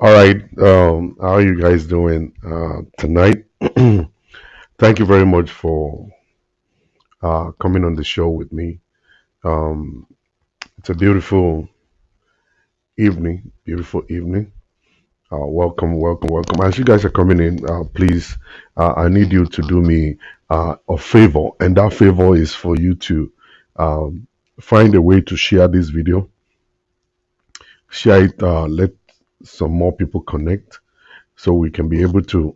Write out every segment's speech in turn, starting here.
All right. How are you guys doing tonight? Thank you very much for coming on the show with me. Um, it's a beautiful evening. Beautiful evening. Welcome, welcome, welcome. As you guys are coming in, please, I need you to do me a favor, and that favor is for you to um, find a way to share this video. Share it. Let some more people connect so we can be able to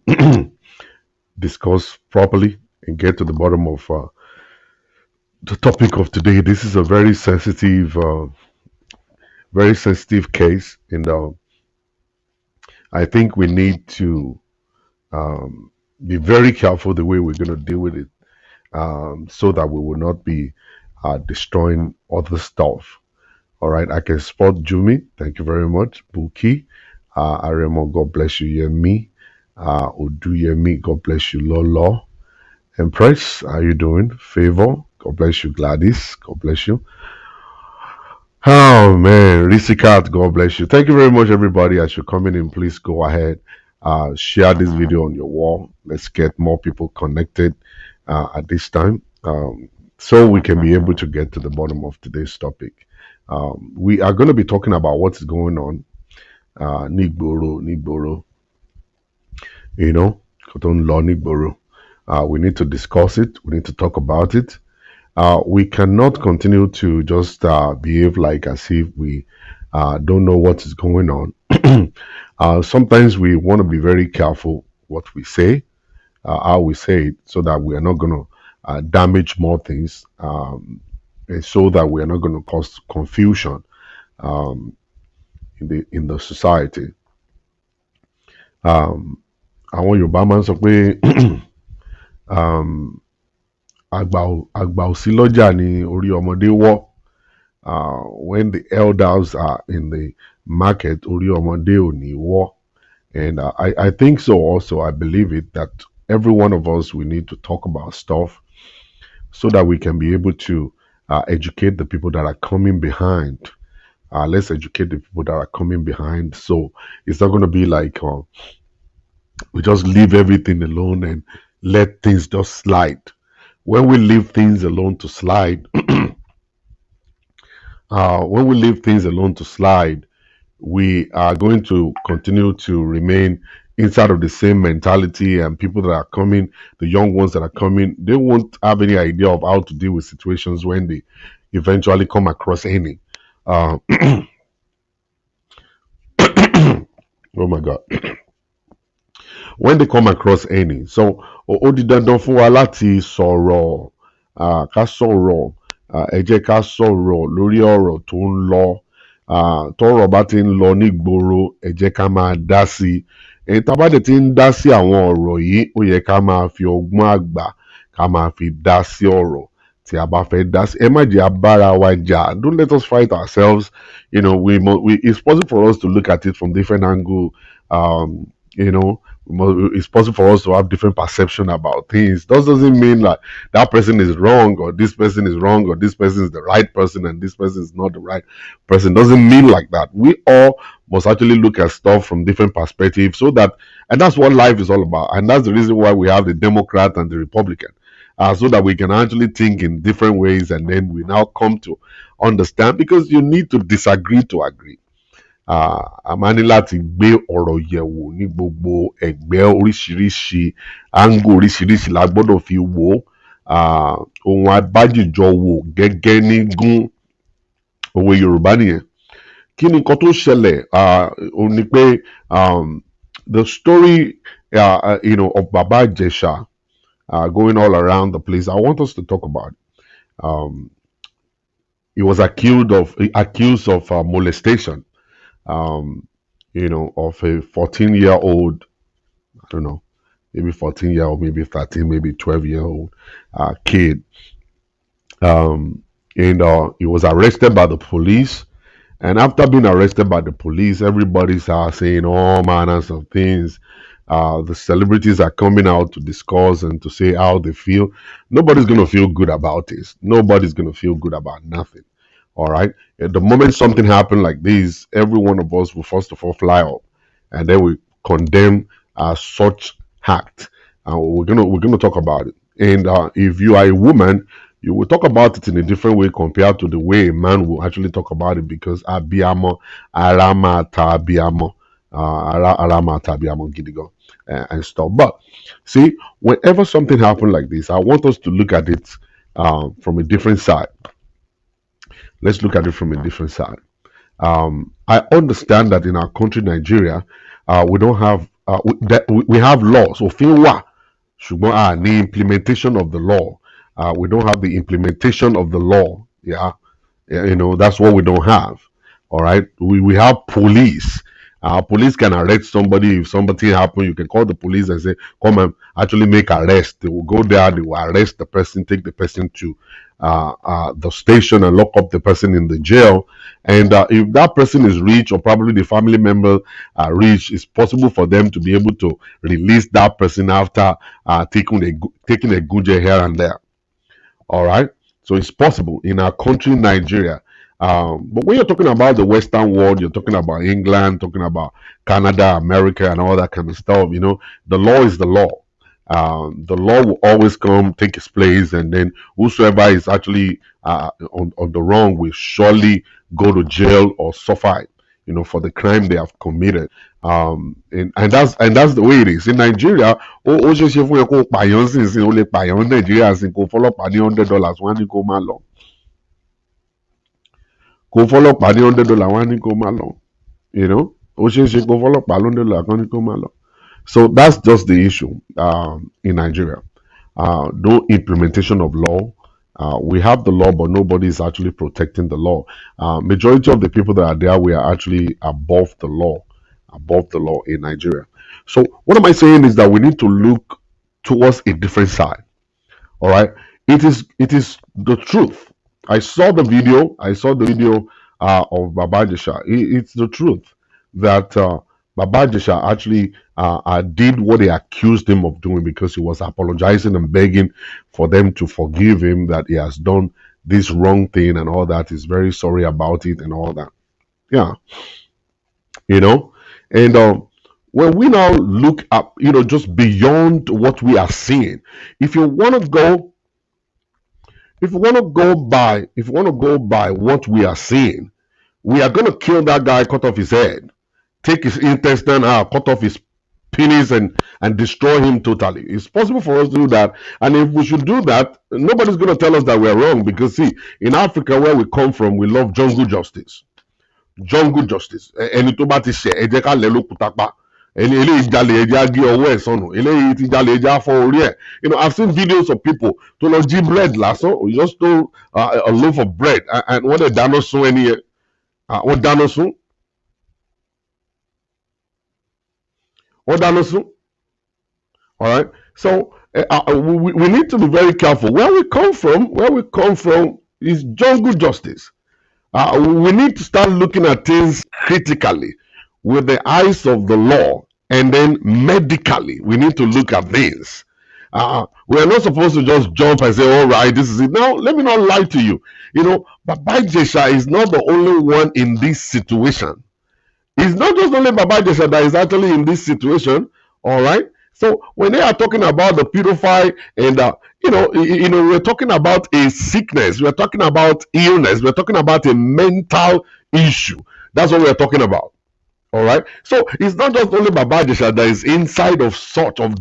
discuss properly and get to the bottom of the topic of today. This is a very sensitive case, and I think we need to um, be very careful the way we're going to deal with it, so that we will not be destroying other stuff. All right, I can spot Jumi. Thank you very much, Buki. Aremo, God bless you, Yemi. Odu Yemi, God bless you, Lolo. Empress, how you doing? Favor, God bless you, Gladys. God bless you. Oh man, Risikat, God bless you. Thank you very much, everybody. As you're coming in, please go ahead, share this video on your wall. Let's get more people connected at this time, so we can be able to get to the bottom of today's topic. We are going to be talking about what's going on. Nigboro, you know, Cotton Law Nigboro. We need to discuss it. We need to talk about it. We cannot continue to just behave like as if we don't know what is going on. Sometimes we want to be very careful what we say, how we say it, so that we are not going to damage more things, and so that we are not going to cause confusion um, in the society. Um, àwọn Yorùbá máa ń sọ pé um, àgbà ò sí lọ́jà ní orí ọmọdé wọ́. When the elders are in the market, orí ọmọdé ò ní wọ́. And I think so also. I believe it that every one of us, we need to talk about stuff so that we can be able to educate the people that are coming behind. Let's educate the people that are coming behind. So it's not going to be like we just leave everything alone and let things just slide. When we leave things alone to slide, when we leave things alone to slide, we are going to continue to remain inside of the same mentality, and people that are coming, the young ones that are coming, they won't have any idea of how to deal with situations when they eventually come across any. Uh, oh my God. When they come across any. So, ó di dandan fún wa láti sọ̀rọ̀, ká sọ̀rọ̀, ẹ jẹ́ ká sọ̀rọ̀ lórí ọ̀rọ̀ tó ń lọ. Tọ́rọ̀ bá ti ń lọ nígboro, ẹ jẹ́ ká máa dá sí i. Tá a bá dẹ̀ ti ń dá sí àwọn ọ̀rọ̀ yìí, ó yẹ ká máa fi ọgbọ́n àgbà ká máa fi dá sí ọ̀rọ̀ tí a bá fẹ́ dá sí. Ẹ má jẹ́ abára wa jà. Don't let us fight ourselves. You know, it's possible for us to look at it from different angle. You know, it's possible for us to have different perception about things. That doesn't mean that that person is wrong, or this person is wrong, or this person is the right person and this person is not the right person. Doesn't mean like that. We all must actually look at stuff from different perspectives, so that, and that's what life is all about. And that's the reason why we have the Democrat and the Republican, so that we can actually think in different ways, and then we now come to understand, because you need to disagree to agree. A máa ní láti gbé ọ̀rọ̀ yẹ̀wò ní gbogbo ẹ̀gbẹ́ oríṣiríṣi, áńgò oríṣiríṣi la gbọ́dọ̀ fi wò ó. Ohun abájìjọ wò gẹ́gẹ́ ní gún, òwe Yorùbá nìyẹn. Kí ni nǹkan tó ṣẹlẹ̀? Ó ní pé the story of Baba Ijesha going all around the place. I want us to talk about it. He was accused of molestation. Of a 14-year-old, I don't know, maybe 14-year-old, maybe 13, maybe 12-year-old kid. And he was arrested by the police. And after being arrested by the police, everybody's saying all manners of things. The celebrities are coming out to discuss and to say how they feel. Nobody's going to feel good about this. Nobody's going to feel good about nothing. All right. At the moment something happened like this, every one of us will first of all fly up and then we condemn such act. We're gonna talk about it. And if you are a woman, you will talk about it in a different way compared to the way a man will actually talk about it, because abiyamo, arama tabiyamo, arama tabiyamo gidigo, and stuff. But see, whenever something happens like this, I want us to look at it from a different side. Let's look at it from a different side. I understand that in our country, Nigeria, we don't have we have laws. So, ṣùgbọ́n a ní implementation of the law. We don't have the implementation of the law. Yeah, that's what we don't have. All right, we have police. Police can arrest somebody if something happen. You can call the police and say, "Come and actually make arrest." They will go there. They will arrest the person, take the person to the station, and lock up the person in the jail. And if that person is rich, or probably the family member are rich, it's possible for them to be able to release that person after taking a good here and there. All right. So it's possible in our country, Nigeria. But when you're talking about the Western world, you're talking about England, talking about Canada, America, and all that kind of stuff. The law is the law. The law will always come, take its place, and then whosoever is actually on the wrong will surely go to jail or suffer it, for the crime they have committed. And that's the way it is in Nigeria. Ó ṣe ṣe fún ẹ kó pààyàn sí ìsìn, ó lè pààyàn Nàìjíríà sí kó fọlọ́pàá ní $100 wọ́n á ní kó má lọ. Kó fọlọ́pàá ní $100 wọ́n á ní kó má lọ. Ó ṣe é ṣe kó fọlọ́pàá $100 kan ní kó má lọ. So that's just the issue in Nigeria. No implementation of law. We have the law, but nobody is actually protecting the law. Majority of the people that are there, we are actually above the law in Nigeria. So what am I saying is that we need to look towards a different side. All right, it is the truth. I saw the video. Of Baba Ijesha. It's the truth that Baba Ijesha actually did what they accused him of doing, because he was apologizing and begging for them to forgive him, that he has done this wrong thing and all that. He's very sorry about it and all that. Yeah. And when we now look up, just beyond what we are seeing, if you want to go by what we are seeing, we are going to kill that guy, cut off his head, take his intestine out, cut off his penis, and destroy him totally. It's possible for us to do that. And if we should do that, nobody's going to tell us that we're wrong, because see, in Africa, where we come from, we love jungle justice. Jungle justice. Ẹni tó bá ti ṣẹ̀, ẹ jẹ́ ká lẹ̀ lókùúta pa. Ẹni eléyìí jalè, ẹ jẹ́ á gé ọwọ́ ẹ̀ sọnù. Eléyìí ti jalè, ẹ jẹ́ á fọ́ orí ẹ̀. I've seen videos of people tó lọ jí bread lásán, or just stole a loaf of bread, and wọ́n dẹ̀ dáná sun ẹni yẹn. Wọ́n dáná sun. All right. So we need to be very careful. Where we come from is jungle justice. We need to start looking at things critically with the eyes of the law, and then medically we need to look at things. We are not supposed to just jump and say, all right, this is it. Now, let me not lie to you. Baba Ijesha is not the only one in this situation. It's not just only Baba Ijesha that is actually in this situation. All right. So when they are talking about the pedophile, and we're talking about a sickness, we're talking about illness, we're talking about a mental issue. That's what we're talking about. All right. So it's not just only Baba Ijesha that is inside of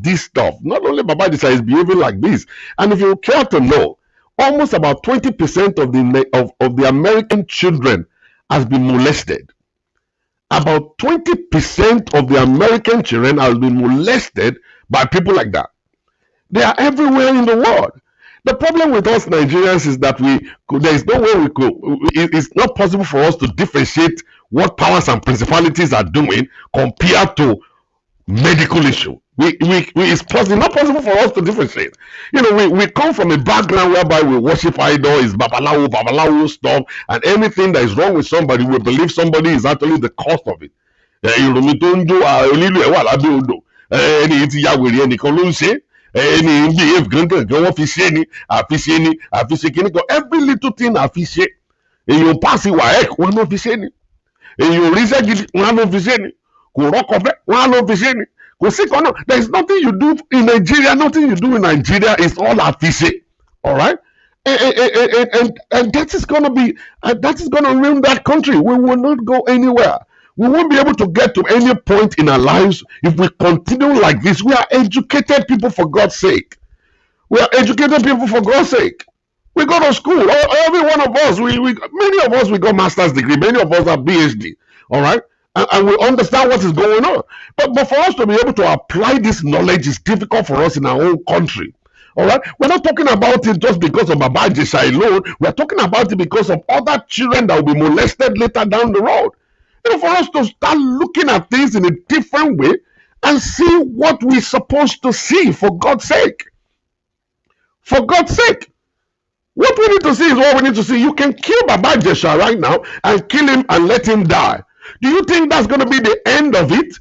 this stuff. Not only Baba Ijesha is behaving like this. And if you care to know, almost about 20% of the American children has been molested. About 20% of the American children have been molested by people like that. They are everywhere in the world. The problem with us Nigerians is that there is no way we could. It's not possible for us to differentiate what powers and principalities are doing compared to medical issue. It's not possible for us to differentiate. We come from a background whereby we worship idol, is babalawo stuff, and anything that is wrong with somebody, we believe somebody is actually the cause of it. Every little thing àfiṣe. Èyàn pass WAEC, wọ́n ló fi ṣe ni. Èyàn ríṣẹ́ gidi, wọ́n ló fi ṣe ni. kò rọ́kọ̀fẹ́ wọ́n á lọ fi ṣe ni kò sí kan náà. There is nothing you do in Nigeria, nothing you do in Nigeria is all àfiṣe, all right. And that is gonna be that is gonna ruin that country. We will not go anywhere. We won't be able to get to any point in our lives if we continue like this. We are educated people, for God's sake. We are educated people, for God's sake. We go to school. Every one of us, many of us, we got master's degree. Many of us have PhD. All right, and we understand what is going on. But for us to be able to apply this knowledge is difficult for us in our own country. All right, we're not talking about it just because of Baba Ijesha alone. We're talking about it because of other children that will be molested later down the road. For us to start looking at things in a different way and see what we're supposed to see, for God's sake. For God's sake. What we need to see is what we need to see. You can kill Baba Ijesha right now and kill him and let him die. Do you think that's going to be the end of it?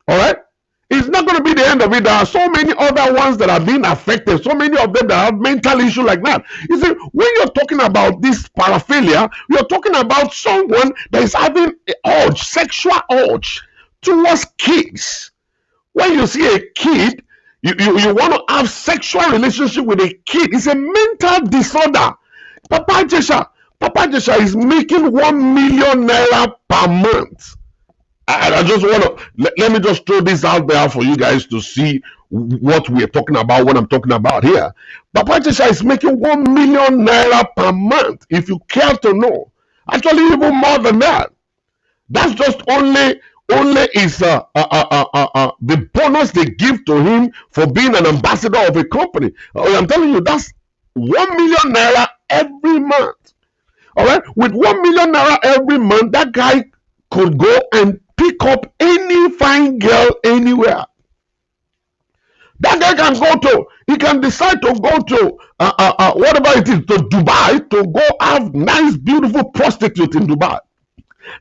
All right? It's not going to be the end of it. There are so many other ones that are being affected, so many of them that have mental issues like that. You see, when you're talking about this paraphilia, you're talking about someone that is having an urge, sexual urge towards kids. When you see a kid, you want to have sexual relationship with a kid. It's a mental disorder. Papa Ijesha is making 1 million naira per month. I just want to let me just throw this out there for you guys to see what we're talking about, what I'm talking about here. Baba Ijesha is making 1 million naira per month, if you care to know. Actually, even more than that. That's just only is the bonus they give to him for being an ambassador of a company. I'm telling you, that's 1 million naira every month. All right, with 1 million naira every month, that guy could go and pick up any fine girl anywhere. That guy can go to, he can decide to go to whatever it is, to Dubai, to go have nice, beautiful prostitute in Dubai.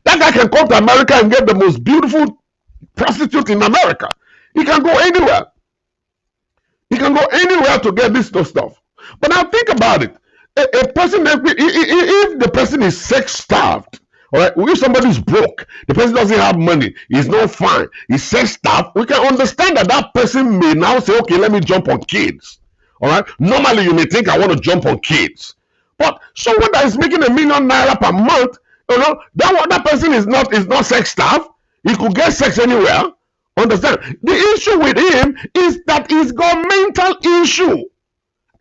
That guy can come to America and get the most beautiful prostitute in America. He can go anywhere. He can go anywhere to get this stuff. But now think about it. A person, if the person is sex starved, all right, if somebody is broke, the person doesn't have money, he's not fine, he's sex starved, we can understand that that person may now say, okay, let me jump on kids. All right, normally you may think I want to jump on kids, but someone that is making 1 million naira per month, you know, that person is not sex starved. He could get sex anywhere. Understand? The issue with him is that he's got mental issue.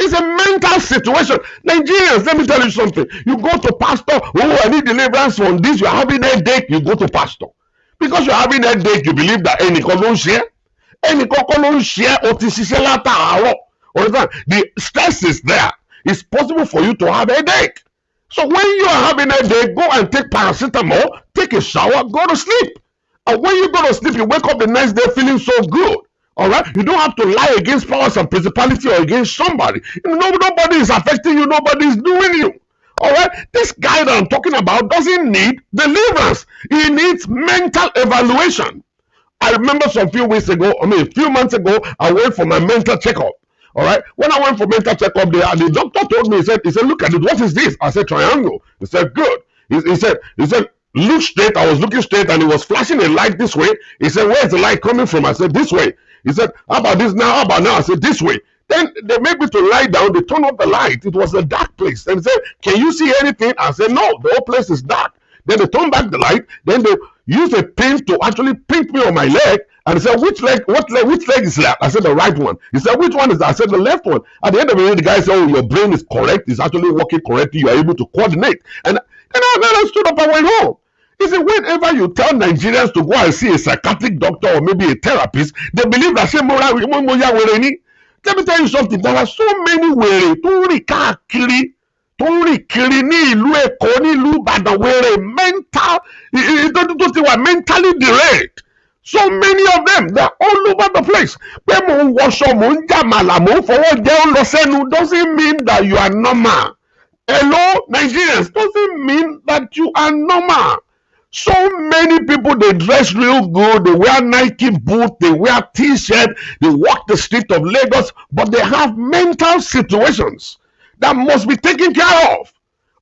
It's a mental situation. Nigerians, let me tell you something. You go to pastor, oh, I need deliverance from this. You're having a headache, you go to pastor. Because you're having a headache, you believe that any don't share. Any don't share. The stress is there. It's possible for you to have a headache. So when you are having a headache, go and take paracetamol, take a shower, go to sleep. And when you go to sleep, you wake up the next day feeling so good. All right, you don't have to lie against powers and principality or against somebody. Nobody is affecting you. Nobody is doing you. All right, this guy that I'm talking about doesn't need deliverance. He needs mental evaluation. I remember a few months ago, I went for my mental checkup. All right, when I went for mental checkup, the doctor told me, he said, look at it. What is this? I said, triangle. He said, good. He said, look straight. I was looking straight, and it was flashing a light this way. He said, where's the light coming from? I said, this way. He said, how about this now? How about now? I said, this way. Then they made me to lie down. They turned off the light. It was a dark place. And they said, can you see anything? I said, no, the whole place is dark. Then they turned back the light. Then they used a pin to actually pinch me on my leg. And they said, which leg is left? I said, the right one. He said, which one is that? I said, the left one. At the end of the day, the guy said, oh, your brain is correct. It's actually working correctly. You are able to coordinate. And then I stood up and went home. He said, whenever you tell Nigerians to go and see a psychiatric doctor or maybe a therapist, they believe that let me tell you something. There are so many ways to mentally derailed. So many of them, they're all over the place. Doesn't mean that you are normal. Hello, Nigerians, doesn't mean that you are normal. So many people, they dress real good, they wear Nike boots, they wear t-shirt, they walk the street of Lagos, but they have mental situations that must be taken care of.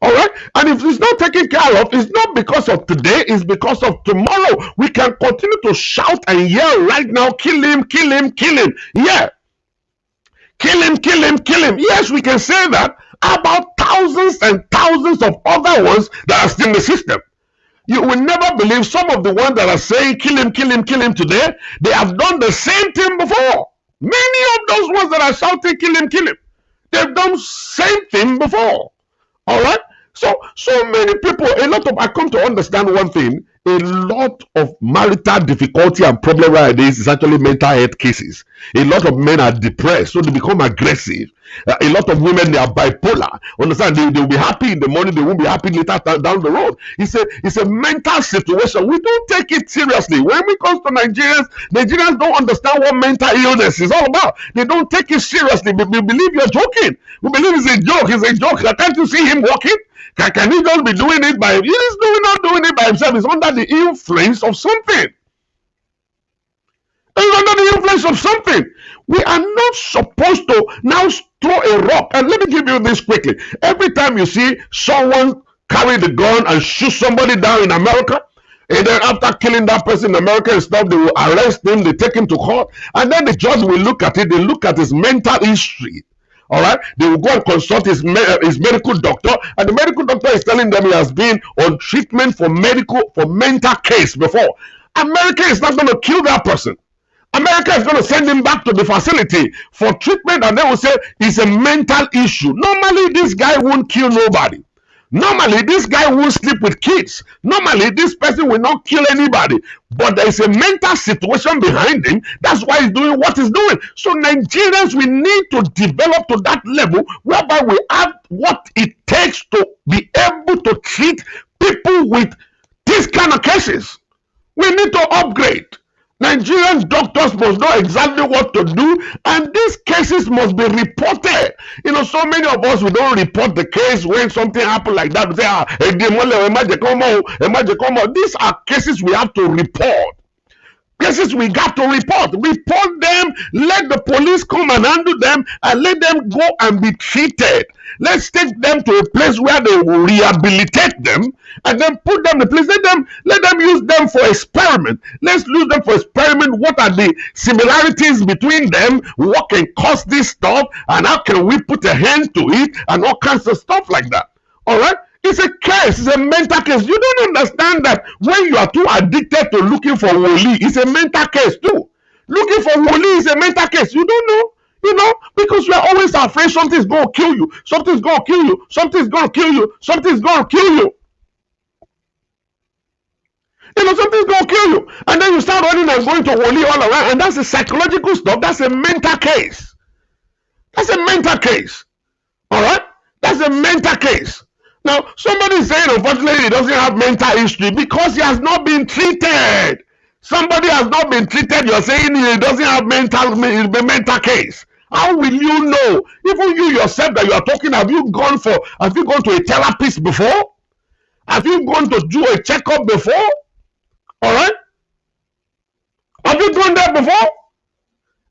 All right. And if it's not taken care of, it's not because of today, it's because of tomorrow. We can continue to shout and yell right now, kill him, kill him, kill him. Yeah. Kill him, kill him, kill him. Yes, we can say that about thousands and thousands of other ones that are still in the system. You will never believe some of the ones that are saying kill him, kill him, kill him today, they have done the same thing before. Many of those ones that are shouting kill him, they've done same thing before. All right. So many people, I come to understand one thing. A lot of marital difficulty and problem nowadays is actually mental health cases. A lot of men are depressed, so they become aggressive. A lot of women, they are bipolar. Understand? They will be happy in the morning, they won't be happy later down the road. It's a mental situation. We don't take it seriously. When we come to Nigerians don't understand what mental illness is all about. They don't take it seriously. We believe you're joking. We believe it's a joke. It's a joke. Can't you see him walking? Can he just be doing it by? Not doing it by himself. He's under the influence of something. He's under the influence of something. We are not supposed to now throw a rock. And let me give you this quickly. Every time you see someone carry the gun and shoot somebody down in America, and then after killing that person in America and stuff, they will arrest him, they take him to court, and then the judge will look at it, they look at his mental history. All right, they will go and consult his medical doctor, and the medical doctor is telling them he has been on treatment for mental case before. America is not going to kill that person. America is going to send him back to the facility for treatment, and they will say it's a mental issue. Normally, this guy won't kill nobody. Normally, this guy won't sleep with kids. Normally, this person will not kill anybody. But there is a mental situation behind him. That's why he's doing what he's doing. So Nigerians, we need to develop to that level whereby we have what it takes to be able to treat people with these kind of cases. We need to upgrade. Nigerian doctors must know exactly what to do, and these cases must be reported. So many of us, we don't report the case when something happens like that. We say, these are cases we have to report. Cases we got to report. Report them, let the police come and handle them, and let them go and be treated. Let's take them to a place where they will rehabilitate them, and then put them in a place. Let them use them for experiment. Let's use them for experiment. What are the similarities between them? What can cause this stuff? And how can we put a hand to it? And all kinds of stuff like that. All right? It's a case, it's a mental case. You don't understand that when you are too addicted to looking for woli, it's a mental case too. Looking for woli is a mental case. You don't know, because you are always afraid something's going to kill you. Something's going to kill you. Something's going to kill you. Something's going to kill you. Something's going to kill you. And then you start running and going to woli all around. And that's a psychological stuff. That's a mental case. That's a mental case. All right? That's a mental case. Now, somebody is saying, unfortunately, he doesn't have mental history because he has not been treated. Somebody has not been treated. You're saying he doesn't have mental case. How will you know? Even you yourself that you are talking, have you gone to a therapist before? Have you gone to do a checkup before? All right? Have you gone there before?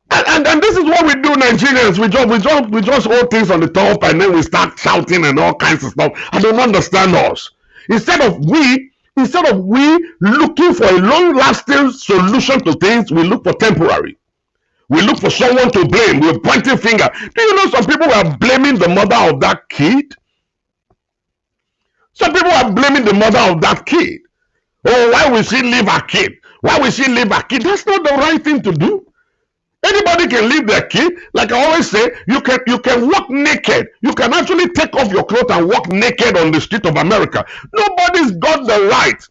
And this is what we do, Nigerians. We just hold things on the top, and then we start shouting and all kinds of stuff. I don't understand us. Instead of we looking for a long-lasting solution to things, we look for temporary. We look for someone to blame. We're pointing finger. Do you know some people are blaming the mother of that kid? Some people are blaming the mother of that kid. Oh, why will she leave her kid? Why will she leave her kid? That's not the right thing to do. Anybody can leave their kid. Like I always say, you can walk naked. You can actually take off your clothes and walk naked on the street of America. Nobody's got the right.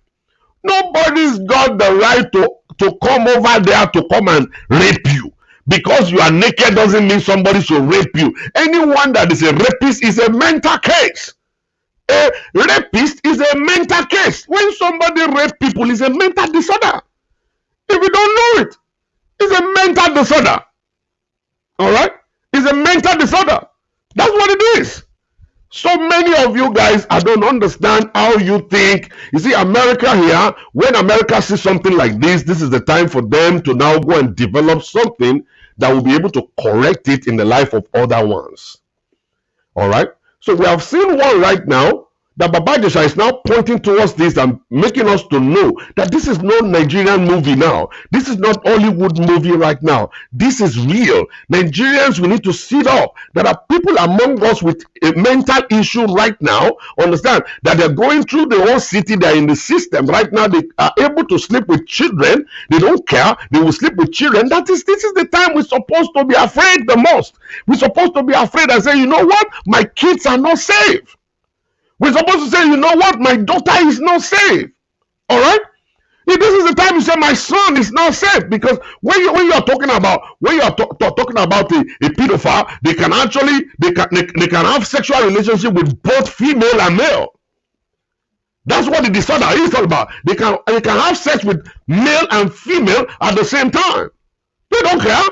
Nobody's got the right to come over there to come and rape you. Because you are naked doesn't mean somebody should rape you. Anyone that is a rapist is a mental case. A rapist is a mental case. When somebody rapes people, it's a mental disorder. If you don't know it, it's a mental disorder. All right? It's a mental disorder. That's what it is. So many of you guys, I don't understand how you think. You see, America here, when America sees something like this is the time for them to now go and develop something that will be able to correct it in the life of other ones. All right? So we have seen one right now that Baba Ijesha is now pointing towards this and making us to know that this is no Nigerian movie now. This is not Hollywood movie right now. This is real. Nigerians, we need to sit up. There are people among us with a mental issue right now. Understand that they're going through the whole city. They're in the system right now. They are able to sleep with children. They don't care. They will sleep with children. This is the time we're supposed to be afraid the most. We're supposed to be afraid and say, you know what? My kids are not safe. We're supposed to say, you know what? My daughter is not safe. All right? This is the time you say my son is not safe, because when you are talking about talking about a pedophile, they can have sexual relationship with both female and male. That's what the disorder is all about. They can have sex with male and female at the same time. They don't care.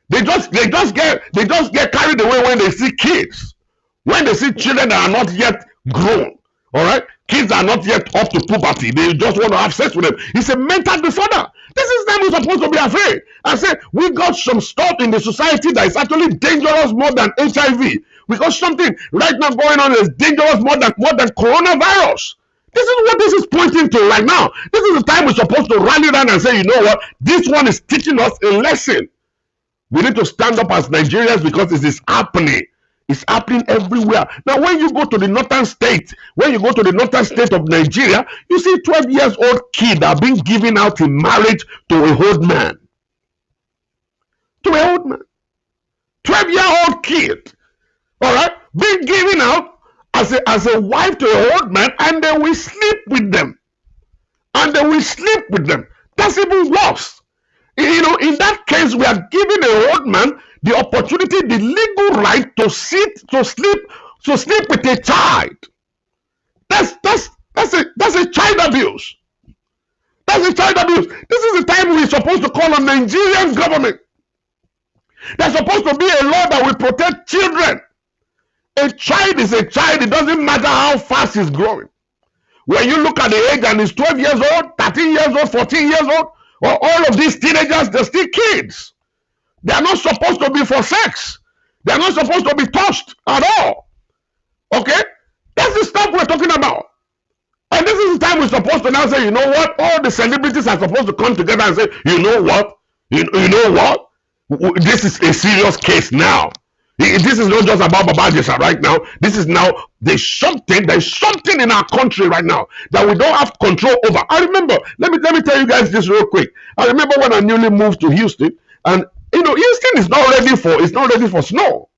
They just get carried away when they see kids, when they see children that are not yet grown. All right, kids are not yet up to puberty. They just want to have sex with them. It's a mental disorder. This is them we're supposed to be afraid. I say we got some stuff in the society that is actually dangerous more than HIV. We got something right now going on that is dangerous more than coronavirus. This is what this is pointing to right now. This is the time we're supposed to rally down and say, you know what? This one is teaching us a lesson. We need to stand up as Nigerians because this is happening. It's happening everywhere. Now, when you go to the northern state, of Nigeria, you see 12 years old kid that are being given out in marriage to a old man. 12-year-old kid, all right, being given out as a wife to an old man, and they will sleep with them. That's even worse. You know, in that case, we are giving an old man the opportunity, the legal right to sleep with a child. That's a child abuse. That's a child abuse. This is the time we're supposed to call on Nigerian government. There's supposed to be a law that will protect children. A child is a child. It doesn't matter how fast he's growing. When you look at the age and he's 12 years old, 13 years old, 14 years old, or all of these teenagers, they're still kids. They are not supposed to be for sex. They are not supposed to be touched at all. Okay? That's the stuff we're talking about. And this is the time we're supposed to now say, you know what? All the celebrities are supposed to come together and say, you know what? You know what? This is a serious case now. This is not just about Baba Ijesha right now. This is now, there's something in our country right now that we don't have control over. I remember, let me tell you guys this real quick. I remember when I newly moved to Houston, and you know, Houston is not ready for snow.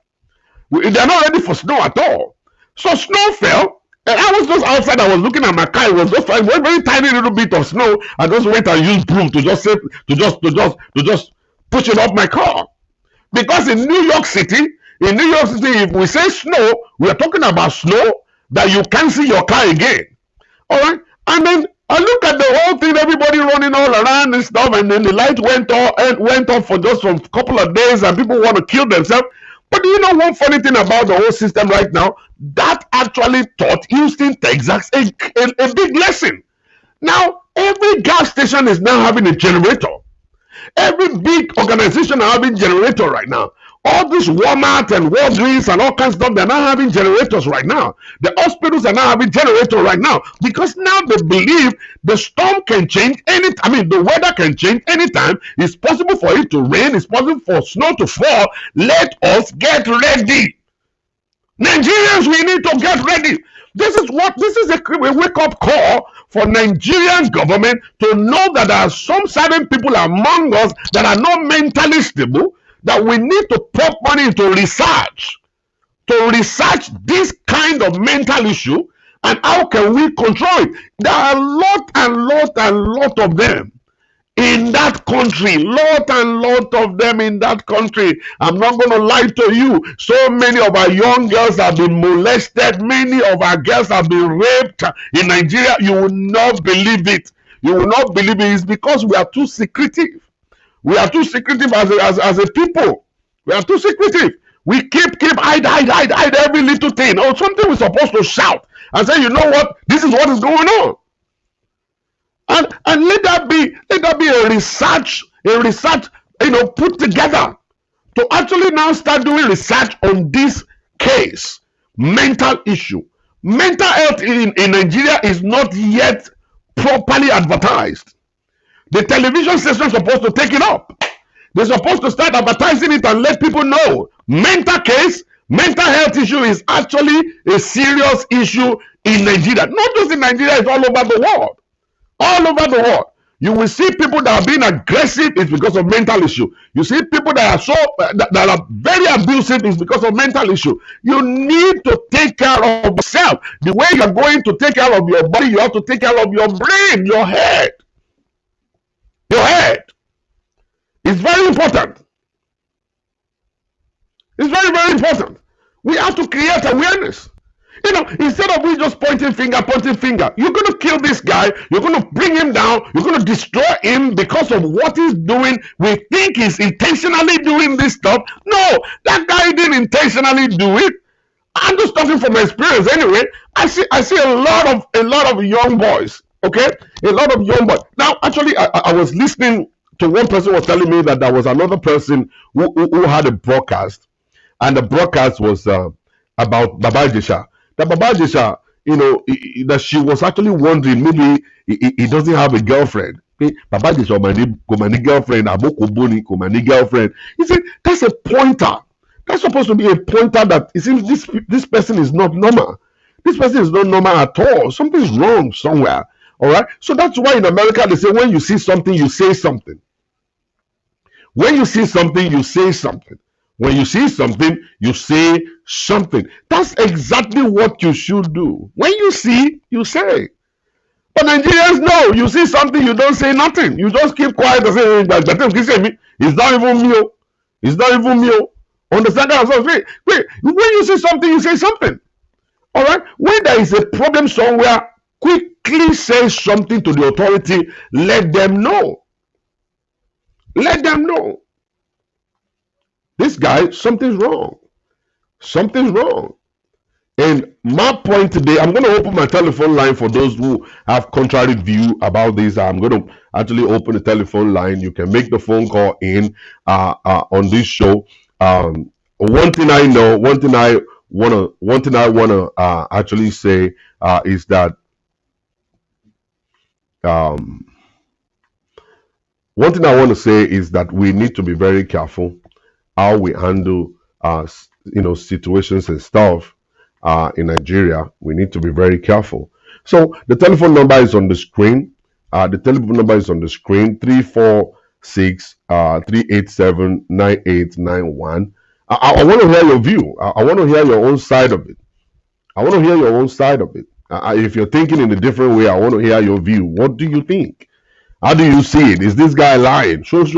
They're not ready for snow at all. So snow fell, and I was just outside. I was looking at my car. It was just a very tiny little bit of snow. I just went and used broom to just push it off my car. Because in New York City, if we say snow, we are talking about snow that you can't see your car again. All right, and then I look at the whole thing, everybody running all around and stuff, and then the light went off for just a couple of days, and people want to kill themselves. But do you know one funny thing about the whole system right now? That actually taught Houston, Texas a big lesson. Now, every gas station is now having a generator. Every big organization are having generator right now. All this Walmart and Walgreens and all kinds of stuff, they're now having generators right now. The hospitals are now having generators right now, because now they believe the storm can change the weather can change anytime. It's possible for it to rain. It's possible for snow to fall. Let us get ready. Nigerians, we need to get ready. This is a wake-up call for Nigerian government to know that there are some certain people among us that are not mentally stable, that we need to put money into research this kind of mental issue, and how can we control it. There are a lot of them in that country. I'm not going to lie to you. So many of our young girls have been molested. Many of our girls have been raped in Nigeria. You will not believe it. It's because we are too secretive. We are too secretive as a people. We are too secretive. We keep hide every little thing. Or something we're supposed to shout and say, you know what? This is what is going on. And let that be a research, put together to actually now start doing research on this case. Mental issue. mental health in Nigeria is not yet properly advertised. The television station is supposed to take it up. They're supposed to start advertising it and let people know mental health issue is actually a serious issue in Nigeria. Not just in Nigeria, it's all over the world. All over the world. You will see people that are being aggressive, it's because of mental issue. You see people that are that are very abusive, it's because of mental issue. You need to take care of yourself. The way you're going to take care of your body, you have to take care of your brain, your head. Your head. It's very important. It's very, very important. We have to create awareness. You know, instead of we just pointing finger, you're going to kill this guy, you're going to bring him down, you're going to destroy him because of what he's doing. We think he's intentionally doing this stuff. No, that guy didn't intentionally do it. I'm just talking from experience anyway. I see a lot of young boys, okay? A lot of young boys. Now, actually, I was listening to one person was telling me that there was another person who had a broadcast, and the broadcast was about Baba Ijesha. That Baba Ijesha, you know, that she was actually wondering maybe he doesn't have a girlfriend. Baba Ijesha, my girlfriend, Aboko girlfriend. He said that's a pointer. That's supposed to be a pointer that it seems this person is not normal. This person is not normal at all. Something's wrong somewhere. All right. So that's why in America they say when you see something, you say something. When you see something, you say something. When you see something, you say something. That's exactly what you should do. When you see, you say. But Nigerians, no. You see something, you don't say nothing. You just keep quiet and say, it's not even me. It's not even me. Understand that? Wait. When you see something, you say something. All right? When there is a problem somewhere, quickly say something to the authority. Let them know. Let them know. This guy, something's wrong. Something's wrong. And my point today, I'm going to open my telephone line for those who have contrary view about this. I'm going to actually open the telephone line. You can make the phone call in on this show. One thing I know, one thing I wanna actually say is that one thing I want to say is that we need to be very careful how we handle situations and stuff in Nigeria. We need to be very careful. So the telephone number is on the screen. The telephone number is on the screen: 346-387-9891. I want to hear your view. I want to hear your own side of it. If you're thinking in a different way, I want to hear your view. What do you think? How do you see it? Is this guy lying? What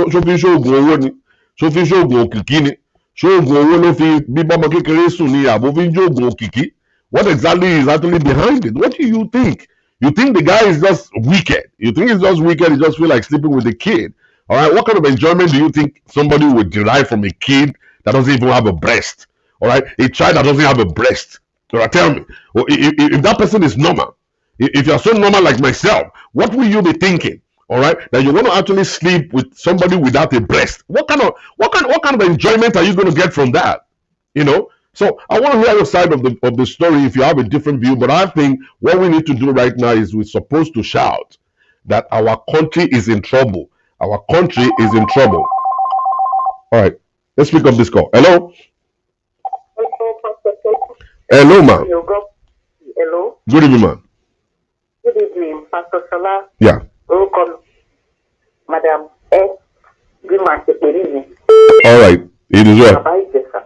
exactly is actually behind it? What do you think? You think the guy is just wicked? You think he's just wicked? He just feel like sleeping with a kid? All right. What kind of enjoyment do you think somebody would derive from a kid that doesn't even have a breast? All right. A child that doesn't have a breast. All right. Tell me, if that person is normal, if you're so normal like myself, what will you be thinking? All right, that you want to actually sleep with somebody without a breast. What kind of enjoyment are you going to get from that? You know. So I want to hear your side of the story if you have a different view. But I think what we need to do right now is we're supposed to shout that our country is in trouble. Our country is in trouble. All right, let's pick up this call. Hello. Hello, ma'am. Hello. Good evening, ma'am. Good evening, Pastor Salah. Yeah. Welcome, Madam S. Grima Seperizi. All right. It is well. Baba Ijesha.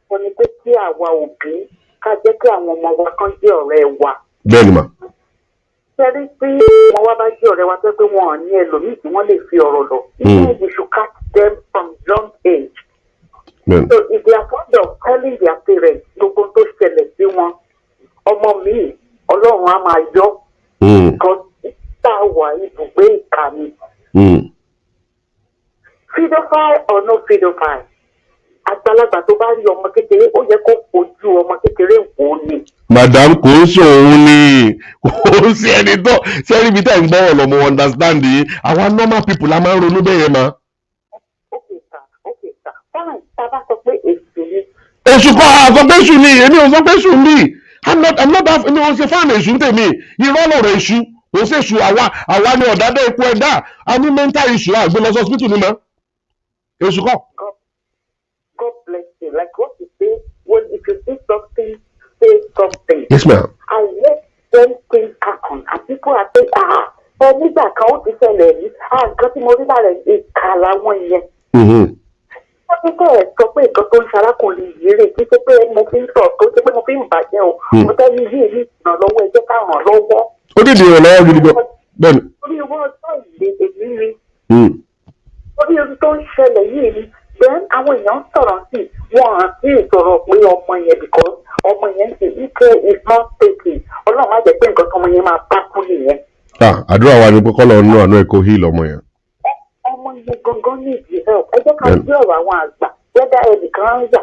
Wọ́n ní pé kí àwa òbí ká jẹ́ kí àwọn ọmọ wa kan jẹ́ ọ̀rẹ́ wa. Bẹ́ẹ̀ni ma. Ṣẹ́rí tí ọmọ wa bá jẹ́ ọ̀rẹ́ wa pé wọn ò ní ẹlòmíì tí wọ́n lè fi ọ̀rọ̀ lọ. We should catch them from young age. So if they are fond of telling their parents gbogbo tó ṣẹlẹ̀ sí wọn, ọmọ mi Ọlọ́run á máa yọ. Because wà ibùgbé ìkànnì. Pedophile or no pedophile, àgbàlagbà tó bá rí ọmọ kékeré ó yẹ kó fojú ọmọ kékeré wò ni. Madam kò ń ṣòun ni kò sí ẹni tó sẹ́rí ibi tẹ́ ń gbọ́ ọ̀nà mo understand yìí àwa normal people la máa ń ronú bẹ́ẹ̀ yẹn ma. Okay sir fine tá a bá sọ pé èṣù ni. Èṣù kọ́ àsọ pé èṣù ni èmi ò sọ pé èṣù ni I'm not that, no, ṣe fáànù èṣù tèmi, irọ́ lọ̀rọ̀ èṣù, kò ṣe èṣù àwa ni ọ̀dádá ikú ẹ̀dá, a ní mental issue àgbẹ̀ lọ hospital ni mọ́. Èṣù kọ́. God bless you. Like what you say, if you see something, say something. Yes, ma'am. And let them things happen. And people are saying, nígbà kan ó ti ṣẹlẹ̀ yìí, nǹkan tí mo rí lára ìka làwọn yẹn. Wọ́n ti kẹ́ ẹ̀ sọ pé nǹkan tó ń ṣarákùnrin yìí rè kí ṣe pé mo fi ń sọ̀ tó ṣe pé mo fi ń bàjẹ́ o. Mo tẹ́lẹ̀ yìí ní ìrànlọ́wọ́ ẹ jẹ́ ká ràn lọ́wọ́. Ó dìde ìrànlọ́wọ́ gidi gan. Bẹ́ẹ̀ni. Orí owó ọjọ́ ìdè èmi ni. Orí orí tó ń ṣẹlẹ̀ yìí ni. Then àwọn èèyàn sọ̀rọ̀ sí wọn àti ìsọ̀rọ̀ pé ọmọ yẹn because ọmọ yẹn ti ike is not taking. Ọlọ́run má jẹ́ pé nǹkan tó ọmọ yẹn máa bá kú nìyẹn. Àdúrà wa ni pé kọ́lọ̀ nínú àánú ẹ̀kọ́ heal ọmọ yẹn. Ọmọ yẹn gangan ní ìdí help. Ẹ jẹ́ ká gbé ọ̀rọ̀ àwọn àgbà. Wẹ́dà ẹnìkan ń yà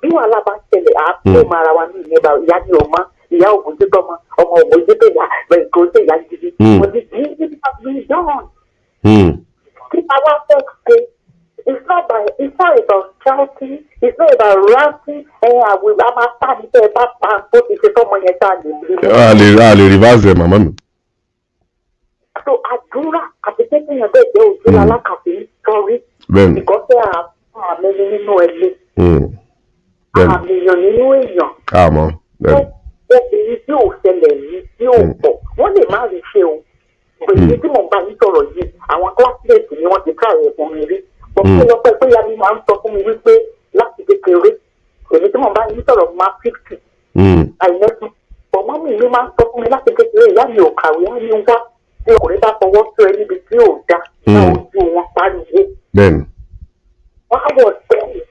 bí wàhálà bá ṣẹlẹ̀ á pè mọ́ ara wa ní ìyẹn bá ìyá ni ọmọ ìyá òbójútó ọmọ òbójútó ìyá bẹ̀rẹ̀ kò ṣe ìyá gidi. Mo ti di ní bí dán. Kí àwa fẹ́ ṣe it's not about shouting, it's not about ranting. Àwọn ìgbà máa pa ní tẹ́ ẹ bá pa bó ti ṣe tọ́mọ yẹn tá a lè rí. A lè reverse ẹ̀ màmá mi. So àdúrà àti tẹ́tẹ́ yẹn bẹ́ẹ̀ jẹ́ òjò alákàfẹ́ sọrí. Bẹ́ẹ̀ni. Ìkọ́sẹ́ àmì nínú ẹ̀lẹ́. Àmì èèyàn nínú èèyàn. Àmọ́ bẹ́ẹ̀ni. Obìnrin tí ò ṣẹlẹ̀ yìí tí ò pọ̀ wọ́n lè má rí ṣe o. Èyí tí mò ń bá yín sọ̀rọ̀ yìí àwọn kílásìlẹ̀tì ni wọ́n ti káàyè fún mi rí. Bọ̀dé lọ́pẹ́ pé ya mi máa ń sọ fún mi wípé láti kékeré èmi tí mò ń bá yín sọ̀rọ̀ máa 50. Àìlẹ́sùn. Bọ̀mọ́ mi máa ń sọ fún mi láti kékeré ìyá mi ò kàwé á ní wá. Tí ọkùnrin bá fọwọ́ sọ ẹ níbi tí ò da náà ojú wọn pariwo. Bẹ́ẹ̀ni. Wọ́n á wọ̀ sẹ́yìn.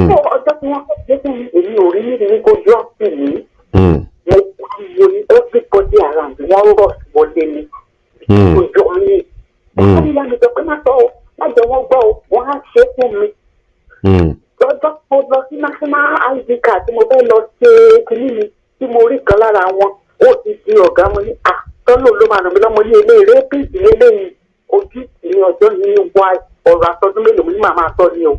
Fún ọjọ́ tí wọ́n fẹ́ fún mi èmi ò rí níbi ní kojú ọ̀sìn yìí. Mo wo ní everybody around wọ́n rọ̀ wọlé ni. Ojú ọ̀nì. Wọ́n ní ìyá mi sọ pé má sọ ọ́ má jẹ́ wọ́n gbọ́ ọ́ wọ́n á ṣe é fún mi. Lọ́jọ́ mo lọ sí national ID card tí mo fẹ́ lọ ṣe kìíní mi tí mo rí kan lára wọn ó ti di ọ̀gá mo ní tọ́lù ló máa ràn mí lọ́mọ ní ilé rẹ́pìtì eléyìí ojú ní ọjọ́ yìí wá ọ̀rọ̀ àtọ́dún mélòó ní màmá sọ ni o.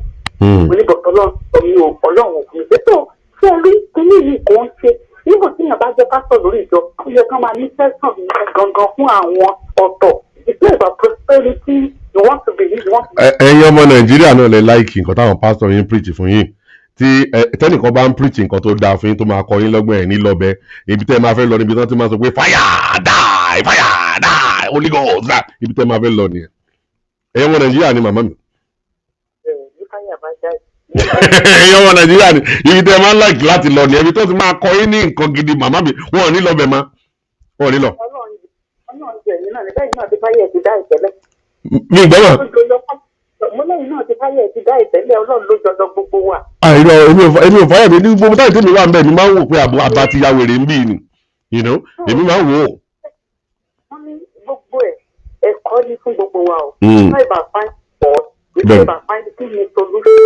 Mo ní bọ̀tọ̀ lọ́sọ̀ mi ò ọlọ́run òfin ṣe tó ṣé rí kíní yìí kò ń ṣe níbo tí yàn bá jẹ́ pásítọ̀ lórí ìjọ ó yẹ kán máa ní sẹ́sàn gangan fún àwọn ọ̀tọ̀. It's not about prosperity you want to believe you want to. Ẹ̀yin ọmọ Nàìjíríà náà lè láìkì nǹkan táwọn pásítọ̀ yín preach fún yín. Tí tẹ́nìkan bá ń preach nǹkan tó dáa fún yín tó máa kọ yín lọ́gbọ̀n ẹ̀ ní lọ́bẹ̀ ibi tẹ́ ẹ máa fẹ́ lọ níbi tí wọ́n ti máa sọ pé fire die Holy Ghost ibi tẹ́ ẹ máa fẹ́ lọ nìyẹn. Ẹ̀yin ọmọ Nàìjíríà ni màmá mi. Ẹ̀yin ọmọ Nàìjíríà ni ibi tẹ́ ẹ máa ń like láti lọ nìyẹn ibi tó ti máa kọ yín ní nǹkan gidi màmá mi wọn ò ní lọ́bẹ̀ mọ́ wọn ò ní lọ. Mi gbọ́ mọ̀. Mo lẹ́yìn náà ti fáyẹ̀ ti dá ìtẹ́lẹ̀ ọlọ́run ló jọjọ gbogbo wa. Èmi ò fáyẹ̀ mi ní gbogbo táyì tèmi wà ń bẹ̀ mi máa ń wò pé àbá ti ya wèrè ń bì ni èmi máa ń wò ó. Wọ́n ní gbogbo ẹ̀kọ́ ní fún gbogbo wa o. Ìfẹ́ ìbá find for ìfẹ́ ìbá find kí ni solution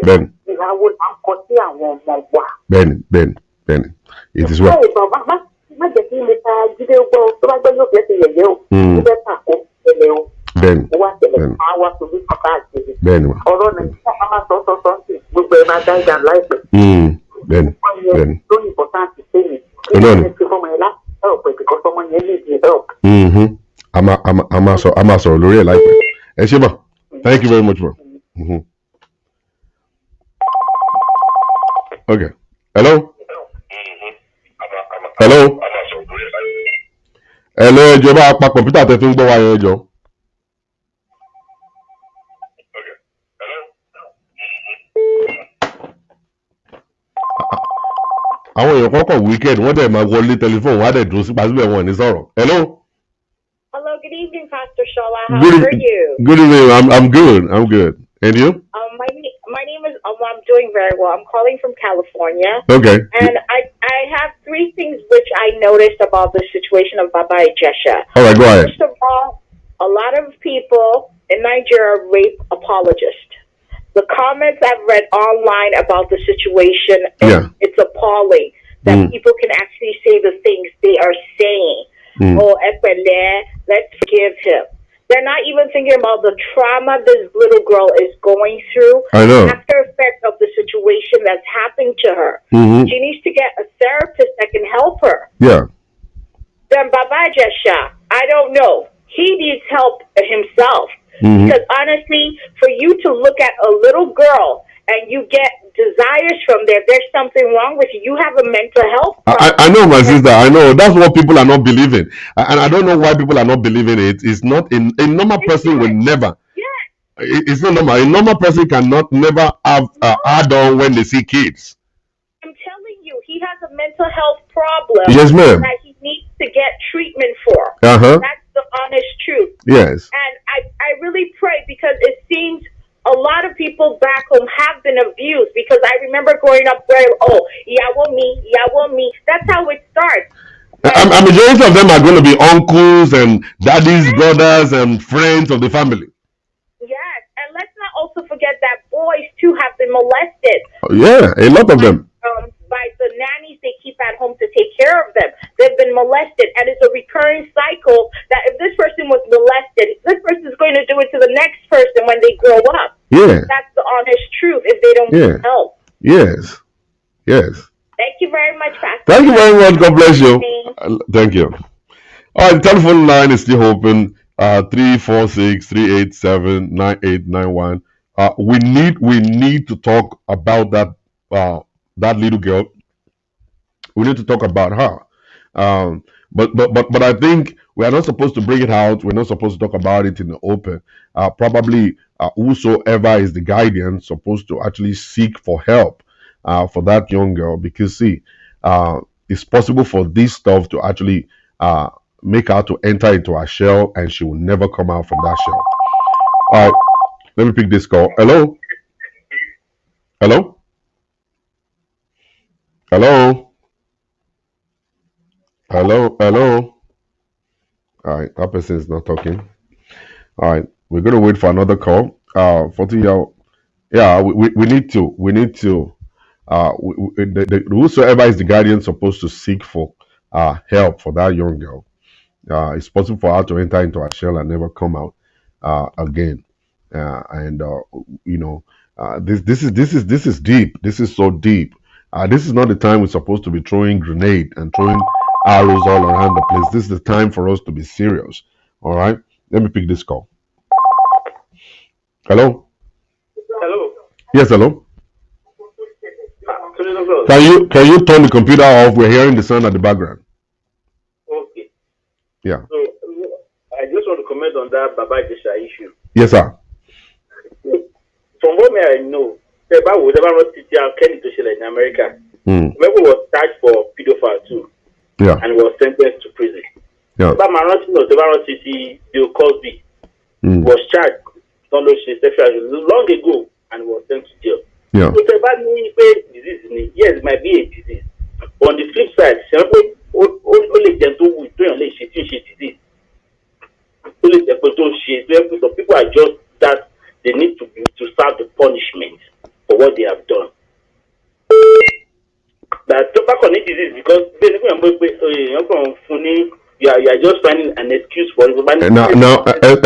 then ìhàwó là ń kọ sí àwọn ọmọ wa. Bẹ́ẹ̀ni it is well. Má jẹ́ kí ilé ta jíde gbọ́ tó bá gbọ́ yóò fẹ́ ti yẹ̀yẹ́ o. Ó fẹ́ tàkó ẹ̀lẹ́ o. Bẹ́ẹ̀ni ọ̀rọ̀ nàìjíríà máa sọ sí gbogbo ẹ̀ máa dá ìjà láìpẹ́. Bẹ́ẹ̀ni. Ló ní ìbọ̀táǹtì sí mi kí ló ní ti fọmọ yẹn láti help ẹ̀ because ọmọ yẹn need the help. A máa sọ̀rọ̀ lórí ẹ̀ láìpẹ́. Ẹ ṣé mà thank you very much ma. Okay hello. Ẹjọ́ bá pa kọ̀mpútà tẹ́ fi ń gbọ́ wa yẹn ẹjọ́. Àwọn èèyàn kọ́kọ́ weekend wọ́n dẹ̀ máa wọlé tẹlifóònù wọ́n á dẹ̀ dúró sí pàṣípẹ̀ wọn ní sọ̀rọ̀. Hello. Hello, good evening, Pastor Shola. How are you? Good evening. I'm good. And you? My name is I'm doing very well. I'm calling from California. Okay. And I have three things which I noticed about the situation of Baba Ijesha. All right, go ahead. First of all, a lot of people in Nigeria are rape apologists. The comments I've read online about the situation, it's appalling that people can actually say the things they are saying. Oh, let's forgive him. They're not even thinking about the trauma this little girl is going through. I know. After effect of the situation that's happened to her. She needs to get a therapist that can help her. Yeah. Then Baba Ijesha, I don't know. He needs help himself. Because honestly, for you to look at a little girl and you get desires from there, there's something wrong with you. You have a mental health problem. I know, my sister. I know. That's what people are not believing. And I don't know why people are not believing it. It's not in a normal person will never. It's not normal. A normal person cannot never have add-on when they see kids. I'm telling you, he has a mental health problem. Yes, ma'am. That he needs to get treatment for. That's the honest truth. Yes. And I really pray, because it seems a lot of people back home have been abused. Because I remember growing up where, yawo me. That's how it starts. A majority of them are going to be uncles and daddies, brothers, and friends of the family. Yes, and let's not also forget that boys too have been molested. Yeah, a lot of them. By the nannies they keep at home to take care of them. They've been molested, and it's a recurring cycle that if this person was molested, this person is going to do it to the next person when they grow up. Yeah. That's the honest truth if they don't get help. Yes. Yes. Thank you very much, Pastor. Thank you very much. God bless you. Thank you. All right, the telephone line is still open. 346-387-9891. We need to talk about that little girl. We need to talk about her. But I think we are not supposed to bring it out. We're not supposed to talk about it in the open. Probably whosoever is the guardian supposed to actually seek for help for that young girl, because see, it's possible for this stuff to actually make her to enter into a shell, and she will never come out from that shell. All right, let me pick this call. Hello. Hello. Hello. Hello. Hello. All right, that person is not talking. All right, we're gonna wait for another call. 40-year. Yeah, we need to. Whosoever is the guardian supposed to seek for help for that young girl. It's possible for her to enter into a shell and never come out again. This is deep. This is so deep. This is not the time we're supposed to be throwing grenade and throwing arrows all around the place. This is the time for us to be serious. All right. Let me pick this call. Hello. Hello. Yes. Hello. Can you turn the computer off? We're hearing the sound at the background. Okay. Yeah. So I just want to comment on that Baba Ijesha issue. Yes, sir. From what I know, Baba was ever not Kenny to in America. Remember was charged for pedophile too. Yeah. And was sentenced to prison. Yeah. But my not City Bill Cosby was charged long ago and was sent to jail. Yeah. So about disease, yes, it might be a disease. On the flip side, only them to only disease. Only them to some people are just that they need to serve the punishment for what they have done. That tobacco disease, because basically you are just finding an excuse for it. Now,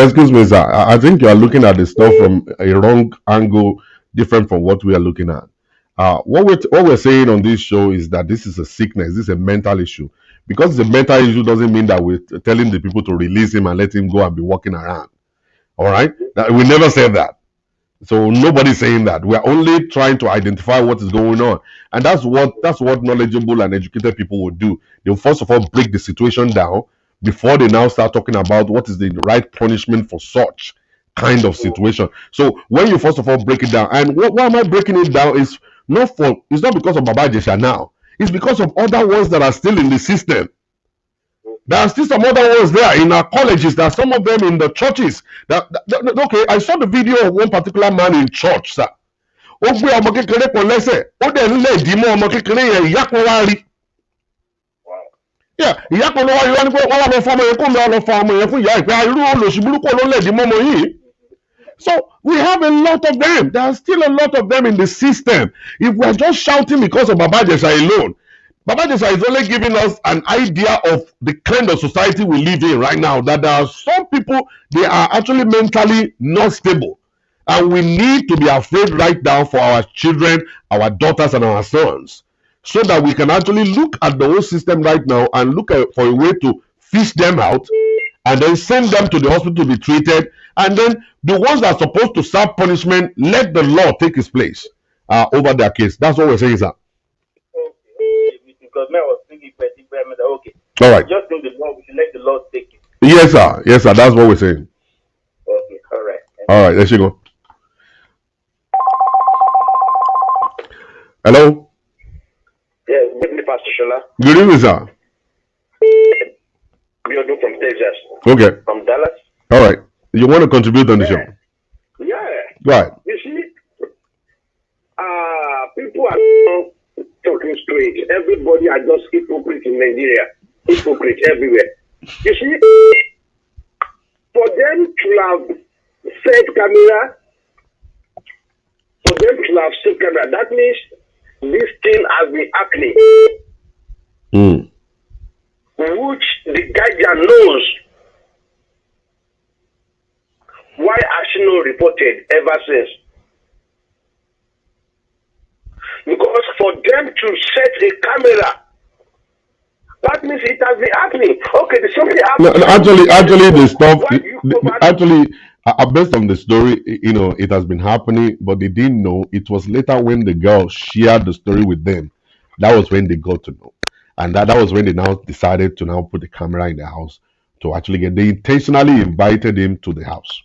excuse me, sir. I think you are looking at the stuff from a wrong angle, different from what we are looking at. What we're saying on this show is that this is a sickness. This is a mental issue. Because it's a mental issue doesn't mean that we're telling the people to release him and let him go and be walking around. All right? We never said that. So nobody's saying that. We're only trying to identify what is going on. And that's what knowledgeable and educated people will do. They'll first of all break the situation down before they now start talking about what is the right punishment for such kind of situation. So when you first of all break it down, and why am I breaking it down is it's not because of Baba Ijesha now. It's because of other ones that are still in the system. There are still some other ones there in our colleges. There are some of them in the churches. Okay, I saw the video of one particular man in church, sir. Yeah, so we have a lot of them. There are still a lot of them in the system. If we're just shouting because of Baba Ijesha alone, Baba Ijesha is only giving us an idea of the kind of society we live in right now, that there are some people, they are actually mentally not stable. And we need to be afraid right now for our children, our daughters, and our sons. so that we can actually look at the whole system right now and look for a way to fish them out and then send them to the hospital to be treated. And then the ones that are supposed to serve punishment, let the law take its place over their case. That's what we're saying, sir. Because I was thinking, okay. All right. Just think the law, we should let the law take it. Yes, sir. Yes, sir. That's what we're saying. Okay, all right. All right, there you go. Hello? Yeah, good evening, Pastor Shola. Good evening, sir. We are from Texas. Okay. From Dallas. All right. You want to contribute on the show? Yeah. Right. You see, people are talking straight. Everybody are just hypocrites in Nigeria. Hypocrites everywhere. You see, for them to have set camera, that means this thing has been happening. Which the guardian knows. Why has she not reported ever since? Because for them to set a camera, that means it has been happening. Okay, there's something happening. No, actually, the stuff. Based on the story, it has been happening, but they didn't know. It was later when the girl shared the story with them. That was when they got to know, and that was when they now decided to now put the camera in the house to actually get. They intentionally invited him to the house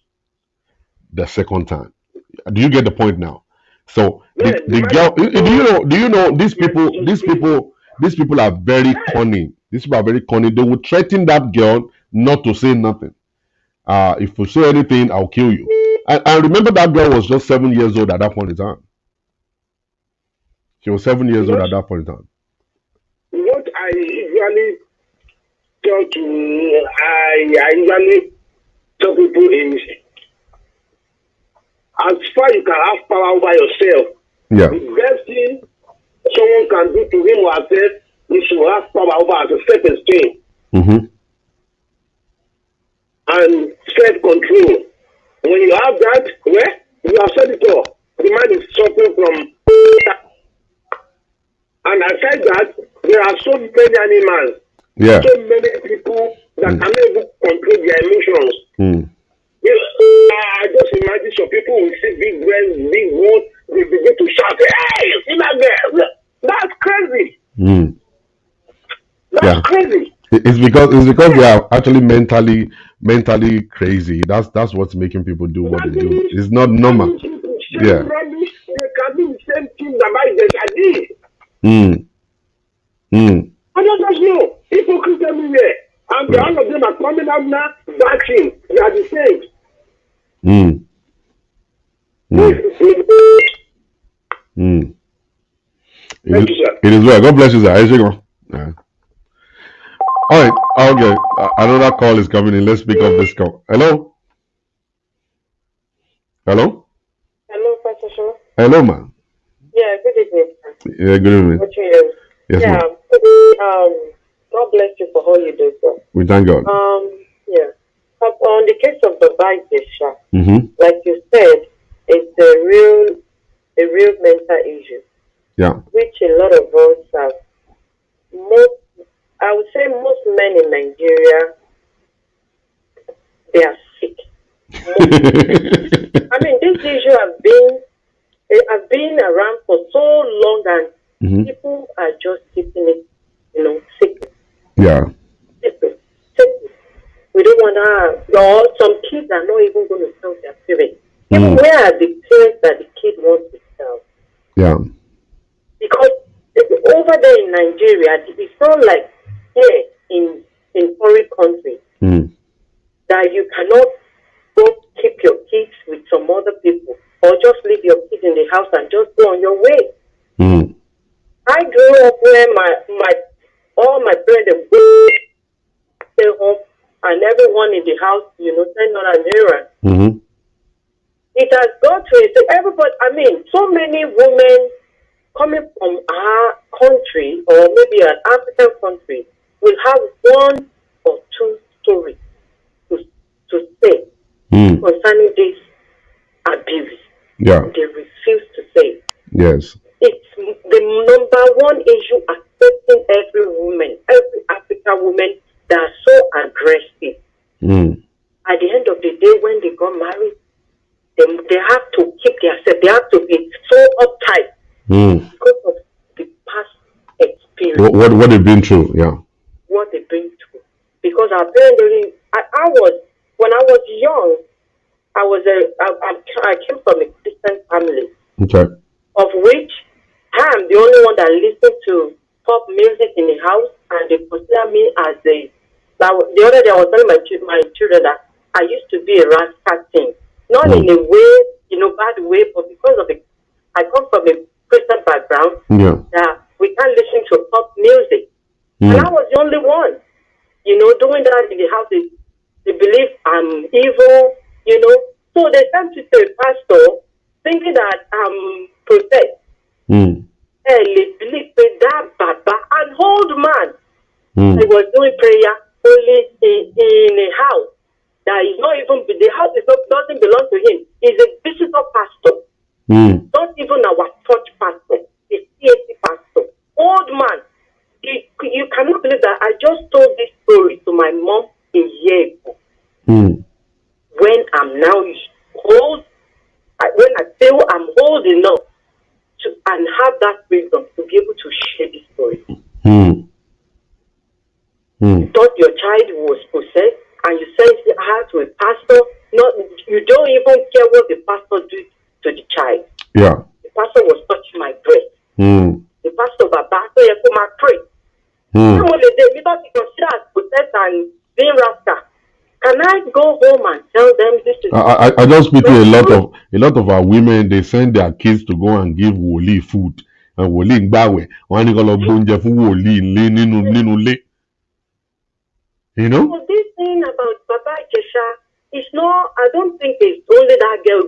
the second time. Do you get the point now? So the girl. Do you know these people are very cunning. These people are very cunning. They would threaten that girl not to say nothing. If you say anything, I'll kill you. And remember that girl was just 7 years old at that point in time. She was 7 years old at that point in time. What I usually usually tell people is, as far you can have power over yourself, the best thing someone can do to him or herself is to have power over a self-esteem and self-control. When you have that, you have said it all. The man is suffering from. And aside that, there are so many animals, so many people that cannot even control their emotions. I just imagine some people will see big breasts, big words, they begin to shout, "Hey, you see that girl?" That's crazy. That's crazy. It's because they are actually mentally crazy. That's what's making people do what they do. It's not normal. Yeah. They can do the same thing that Baba Ijesha did. I don't know. Hypocrites everywhere. And all of them are coming out now, bashing. They are the same. Thank you, sir. It is well. God bless you, sir. Here you go. Yeah. All right. Okay. Another call is coming in. Let's pick up this call. Hello. Hello, Pastor Shaw. Hello, ma'am. Yeah, good evening. Yeah, good evening. Yes, yeah. ma'am. God bless you for all you do, sir. We thank God. Yeah. But on the case of the Baba Ijesha, like you said, it's a real mental issue. Yeah. Which a lot of us have. I would say most men in Nigeria, they are sick. I mean, this issue have been around for so long, and people are just keeping it, sick. Yeah. Sick. We don't want to. Some kids are not even going to tell their parents. Even where are the parents that the kid wants to tell? Yeah. Because over there in Nigeria, it's not like here in foreign countries that you cannot go keep your kids with some other people or just leave your kids in the house and just go on your way. I grew up where all my parents would stay home and everyone in the house, send on an errand. It has got to everybody. I mean, so many women coming from our country or maybe an African country will have one or two stories to say concerning this abuse. Yeah. They refuse to say. Yes. They the number one issue affecting every woman, every African woman that are so aggressive. At the end of the day, when they got married, they have to keep themselves. They have to be so uptight because of the past experience. What they've been through, yeah. What they've been through. Because our parents, when I was young, I came from a Christian family. Okay. Of which I am the only one that listens to pop music in the house, and they consider me as the other day I was telling my children that I used to be a rascal thing. Not in a way, bad way, but because of it, I come from a Christian background. Yeah. That we can't listen to pop music. And I was the only one, doing that in the house. They believe I'm evil, So they sent me to a pastor thinking that I'm protect. They believe that Baba, an old man, he was doing prayer only in a house that is not even, the house doesn't belong to him. He's a visitor pastor. Not even our church pastor, a CAC pastor. Old man. You cannot believe that I just told this story to my mom a year ago. When I'm now old, when I feel I'm old enough and have that freedom to be able to share this story. You thought your child was possessed and you sent her to a pastor. You don't even care what the pastor did to the child. Yeah. The pastor was touching my breast. The pastor Baba, so you come and pray. Because he considered as possessed and being rascal. Can I go home and tell them this is? I just pity a lot of our women. They send their kids to go and give Woli food and Woli ngbawe. Wọ́n ní kó lọ gbóúnjẹ fún Woli nínú ilé. So this thing about Baba Ijesha is not. I don't think it's only that girl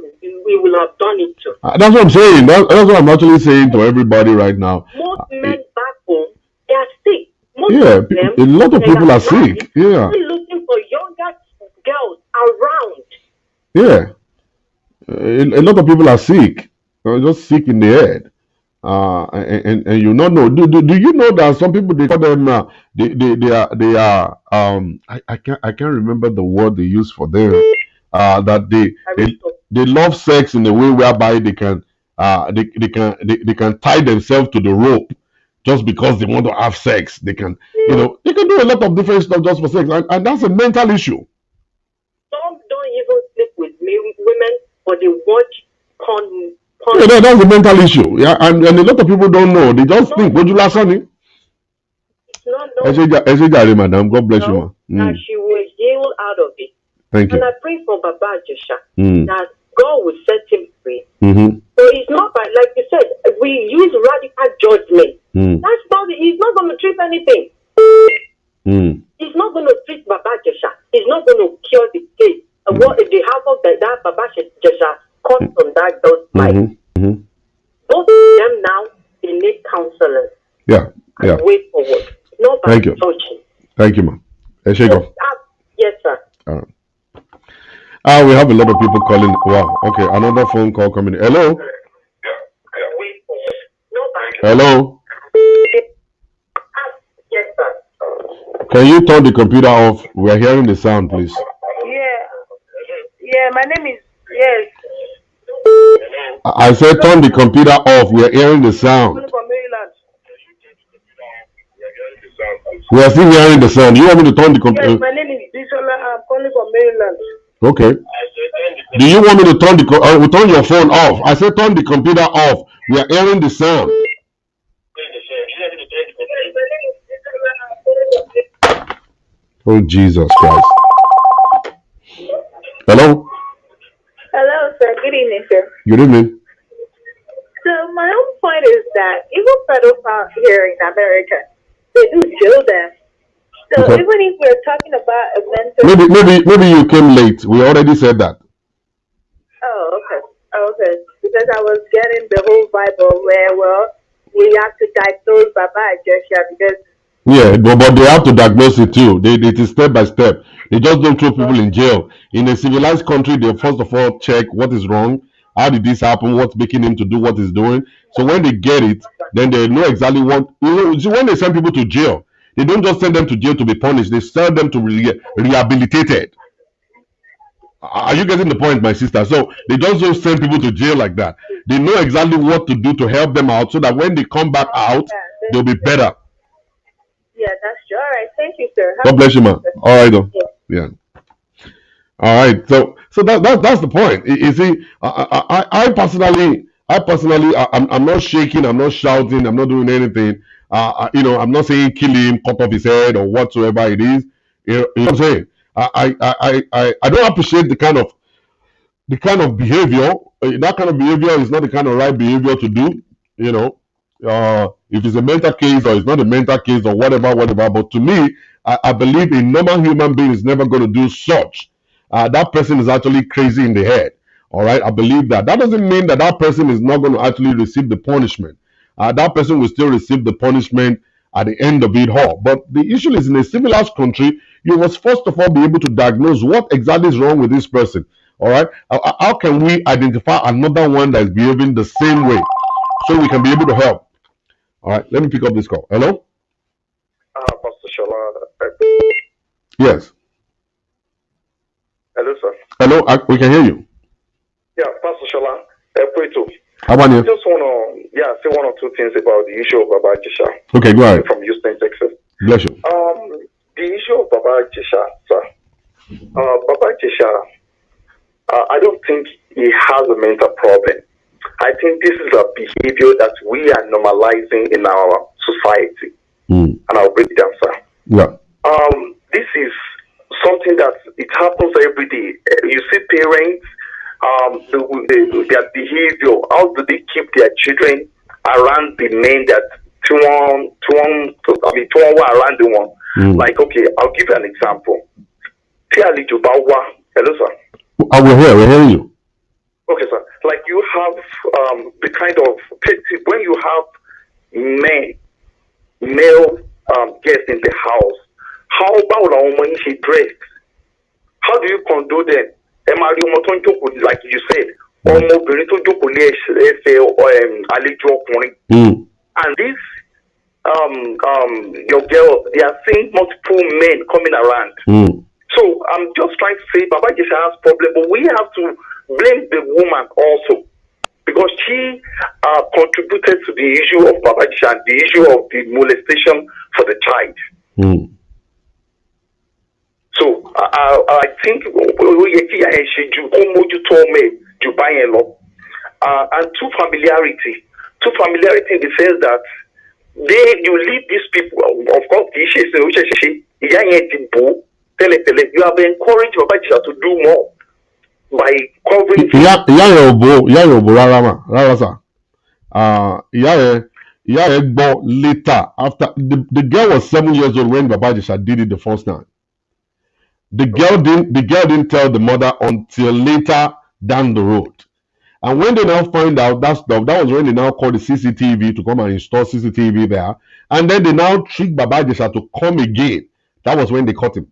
we will have done it to. That's what I'm saying. That's what I'm actually saying to everybody right now. Most men back home, they are sick. Most of them, a lot of people are sick. Yeah. Looking for younger girls around. Yeah. A lot of people are sick. They're just sick in the head. And you not know. Do you know that some people, they call them they are I can't remember the word they use for them. That they love sex in a way whereby they can tie themselves to the rope just because they want to have sex. They can they can do a lot of different stuff just for sex, and that's a mental issue. Some don't even sleep with women, but they watch porn. Yeah, that's a mental issue. Yeah, and a lot of people don't know. They just think, "Would you last on madam. God bless you, ma. She will heal out of it. Thank you. And I pray for Baba Ijesha that God will set him free. So it's not like you said, we use radical judgment. That's not. He's not going to treat anything. He's not going to treat Baba Ijesha. He's not going to cure the case. What the havoc that Baba Ijesha caused from that girl's life. Both of them now, they need counselors. Yeah. And way forward. Not by touching. Thank you, ma'am. Yes, sir. We have a lot of people calling. Wow. Okay, another phone call coming. Hello. Hello. Yes, sir. Can you turn the computer off? We are hearing the sound, please. Yeah. My name is I said turn the computer off. We are hearing the sound. We are still hearing the sound. You want me to turn the computer? Yes, my name is Bisola. I'm calling from Maryland. Okay. Do you want me to turn turn your phone off? I said turn the computer off. We are hearing the sound. Oh, Jesus Christ. Hello? Hello, sir. Good evening, sir. Good evening. So my own point is that even pedophiles here in America, they do jail them. So even if we're talking about a mental... Maybe you came late. We already said that. Oh, okay. Because I was getting the whole Bible where, we have to diagnose Baba Ijesha because... Yeah, but they have to diagnose it too. It is step by step. They just don't throw people in jail. In a civilized country, they first of all check what is wrong. How did this happen? What's making him to do what he's doing? So when they get it, then they know exactly what, when they send people to jail, they don't just send them to jail to be punished, they send them to be rehabilitated. Are you getting the point, my sister? So they don't send people to jail like that. They know exactly what to do to help them out so that when they come back out, they'll be better. Yeah, that's true. All right, thank you, sir. God bless you, ma. All right, though. Yeah. All right. So that's the point. You see, I personally, I'm not shaking, I'm not shouting, I'm not doing anything. I'm not saying kill him, cut off his head, or whatsoever it is. You know what I'm saying? I don't appreciate the kind of behavior. That kind of behavior is not the kind of right behavior to do. If it's a mental case or it's not a mental case or whatever. But to me, I believe a normal human being is never going to do such. That person is actually crazy in the head. All right, I believe that. That doesn't mean that that person is not going to actually receive the punishment. That person will still receive the punishment at the end of it all. But the issue is, in a civilized country, you must first of all be able to diagnose what exactly is wrong with this person. All right, how can we identify another one that is behaving the same way so we can be able to help? All right, let me pick up this call. Hello? Pastor Shola. Yes. Hello, sir. Hello, we can hear you. Yeah, Pastor Shola. How about you? I just want to say one or two things about the issue of Baba Ijesha. Okay, go ahead. From Houston, Texas. Bless you. The issue of Baba Ijesha, sir. Baba Ijesha, I don't think he has a mental problem. I think this is a behavior that we are normalizing in our society. And I'll break it down, sir. Yeah. This is something that it happens every day. You see parents, their behavior, how do they keep their children around the men that around the one. Like, okay, I'll give you an example. Hello, sir. We're hearing you. Okay, sir. Like you have the kind of when you have male guests in the house, how about a woman she dressed? How do you condone them? Like you said, and this your girl, they are seeing multiple men coming around. So I'm just trying to say Baba Ijesha has problem, but we have to blame the woman also, because she contributed to the issue of Baba Ijesha and the issue of the molestation for the child. So I think and two familiarity in the sense that you leave these people. Of course, you have encouraged Baba Ijesha to do more by covering. Later, after the girl was 7 years old when Baba Ijesha did it the first time. The girl didn't tell the mother until later down the road. And when they now find out that stuff, that was when they now called the CCTV to come and install CCTV there. And then they now tricked Baba Ijesha to come again. That was when they caught him.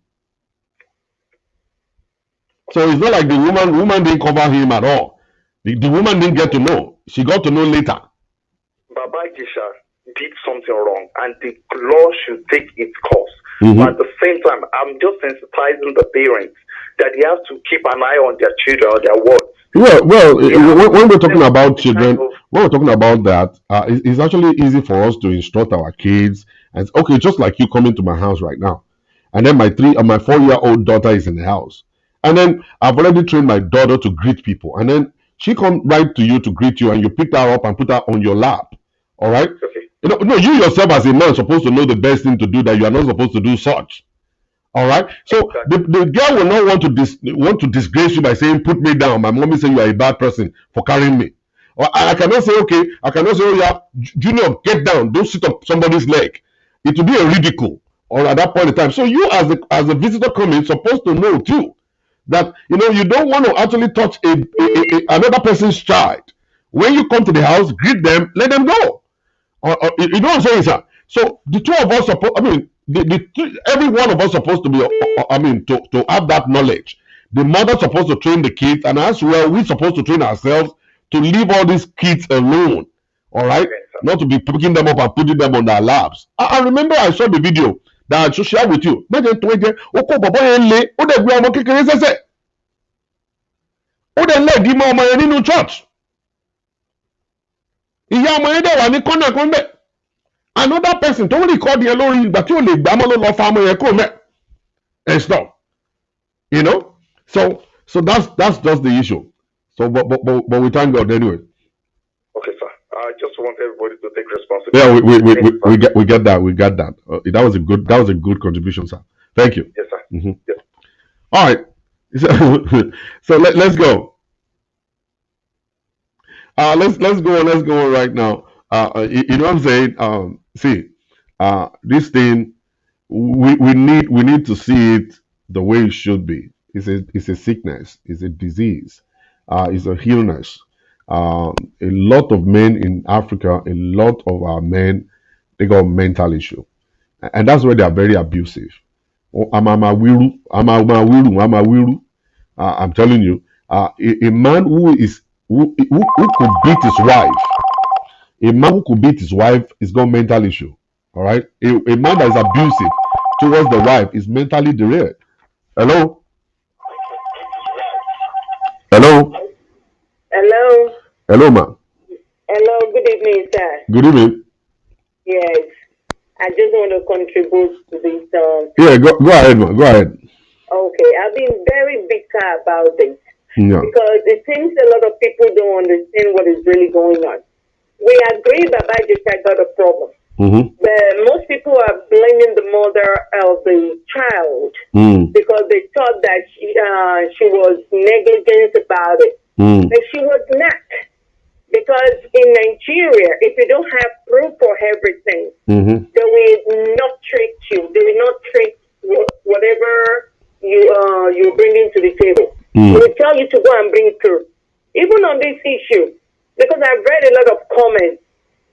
So it's not like the woman didn't cover him at all. The woman didn't get to know. She got to know later. Baba Ijesha did something wrong, and the law should take its course. But at the same time, I'm just sensitizing the parents that they have to keep an eye on their children or their words. When we're talking about children, when we're talking about that, it's actually easy for us to instruct our kids. And okay, just like you coming to my house right now, and then my 4-year-old daughter is in the house, and then I've already trained my daughter to greet people, and then she comes right to you to greet you, and you pick her up and put her on your lap. All right. Okay. You yourself as a man supposed to know the best thing to do, that you are not supposed to do such. All right. So the girl will not want to disgrace you by saying, "Put me down." My mommy said you are a bad person for carrying me. Or I cannot say, okay. I cannot say, "Oh yeah, Junior, get down. Don't sit on somebody's leg." It will be a ridicule. Or at that point in time, so you as a visitor coming, supposed to know too that you don't want to actually touch another person's child. When you come to the house, greet them, let them go. You know what I'm saying, sir? So the two of us every one of us supposed to be, to have that knowledge. The mother's supposed to train the kids, and as well, we're supposed to train ourselves to leave all these kids alone. All right, not to be picking them up and putting them on their laps. I remember I saw the video that I should share with you. Ó dẹ̀ gbé ọmọ kékeré sẹ́sẹ̀. Ó dẹ̀ lẹ́ẹ̀dí mọ́ ọmọ yẹn nínú church. Ìyá ọmọ yẹn dẹ̀ wà ní kọ́nà kan bẹ́ẹ̀. Another person tó record yẹn lórí ìgbà tí ò lè gbà mọ́ ló lọ fa ọmọ yẹn kúrò mẹ́. And stuff. You know? So that's just the issue. So but we thank God anyway. Okay, sir. I just want everybody to take responsibility. Yeah, we get that. We got that. That was a good contribution, sir. Thank you. Yes, sir. Mm-hmm. Yes. All right. So let's go. Let's go on right now. You know what I'm saying? See, this thing we need to see it the way it should be. It's a sickness. It's a disease. It's a illness. A lot of men in Africa, a lot of our men, they got mental issue, and that's why they are very abusive. I'm telling you, a man who could beat his wife, a man who could beat his wife is got mental issue. All right, a man that is abusive towards the wife is mentally derailed. Hello. Hello, ma. hello, good evening, sir. Good evening. Yes, I just want to contribute to this. Yeah, go ahead, ma. Go ahead. Okay, I've been very bitter about this. Yeah. Because it seems a lot of people don't understand what is really going on. We agree that Baba Ijesha got a problem. Mm-hmm. But most people are blaming the mother of the child because they thought that she was negligent about it. But she was not. Because in Nigeria, if you don't have proof for everything, they will not treat you. They will not treat whatever you bring into the table. They will tell you to go and bring proof. Even on this issue, because I've read a lot of comments.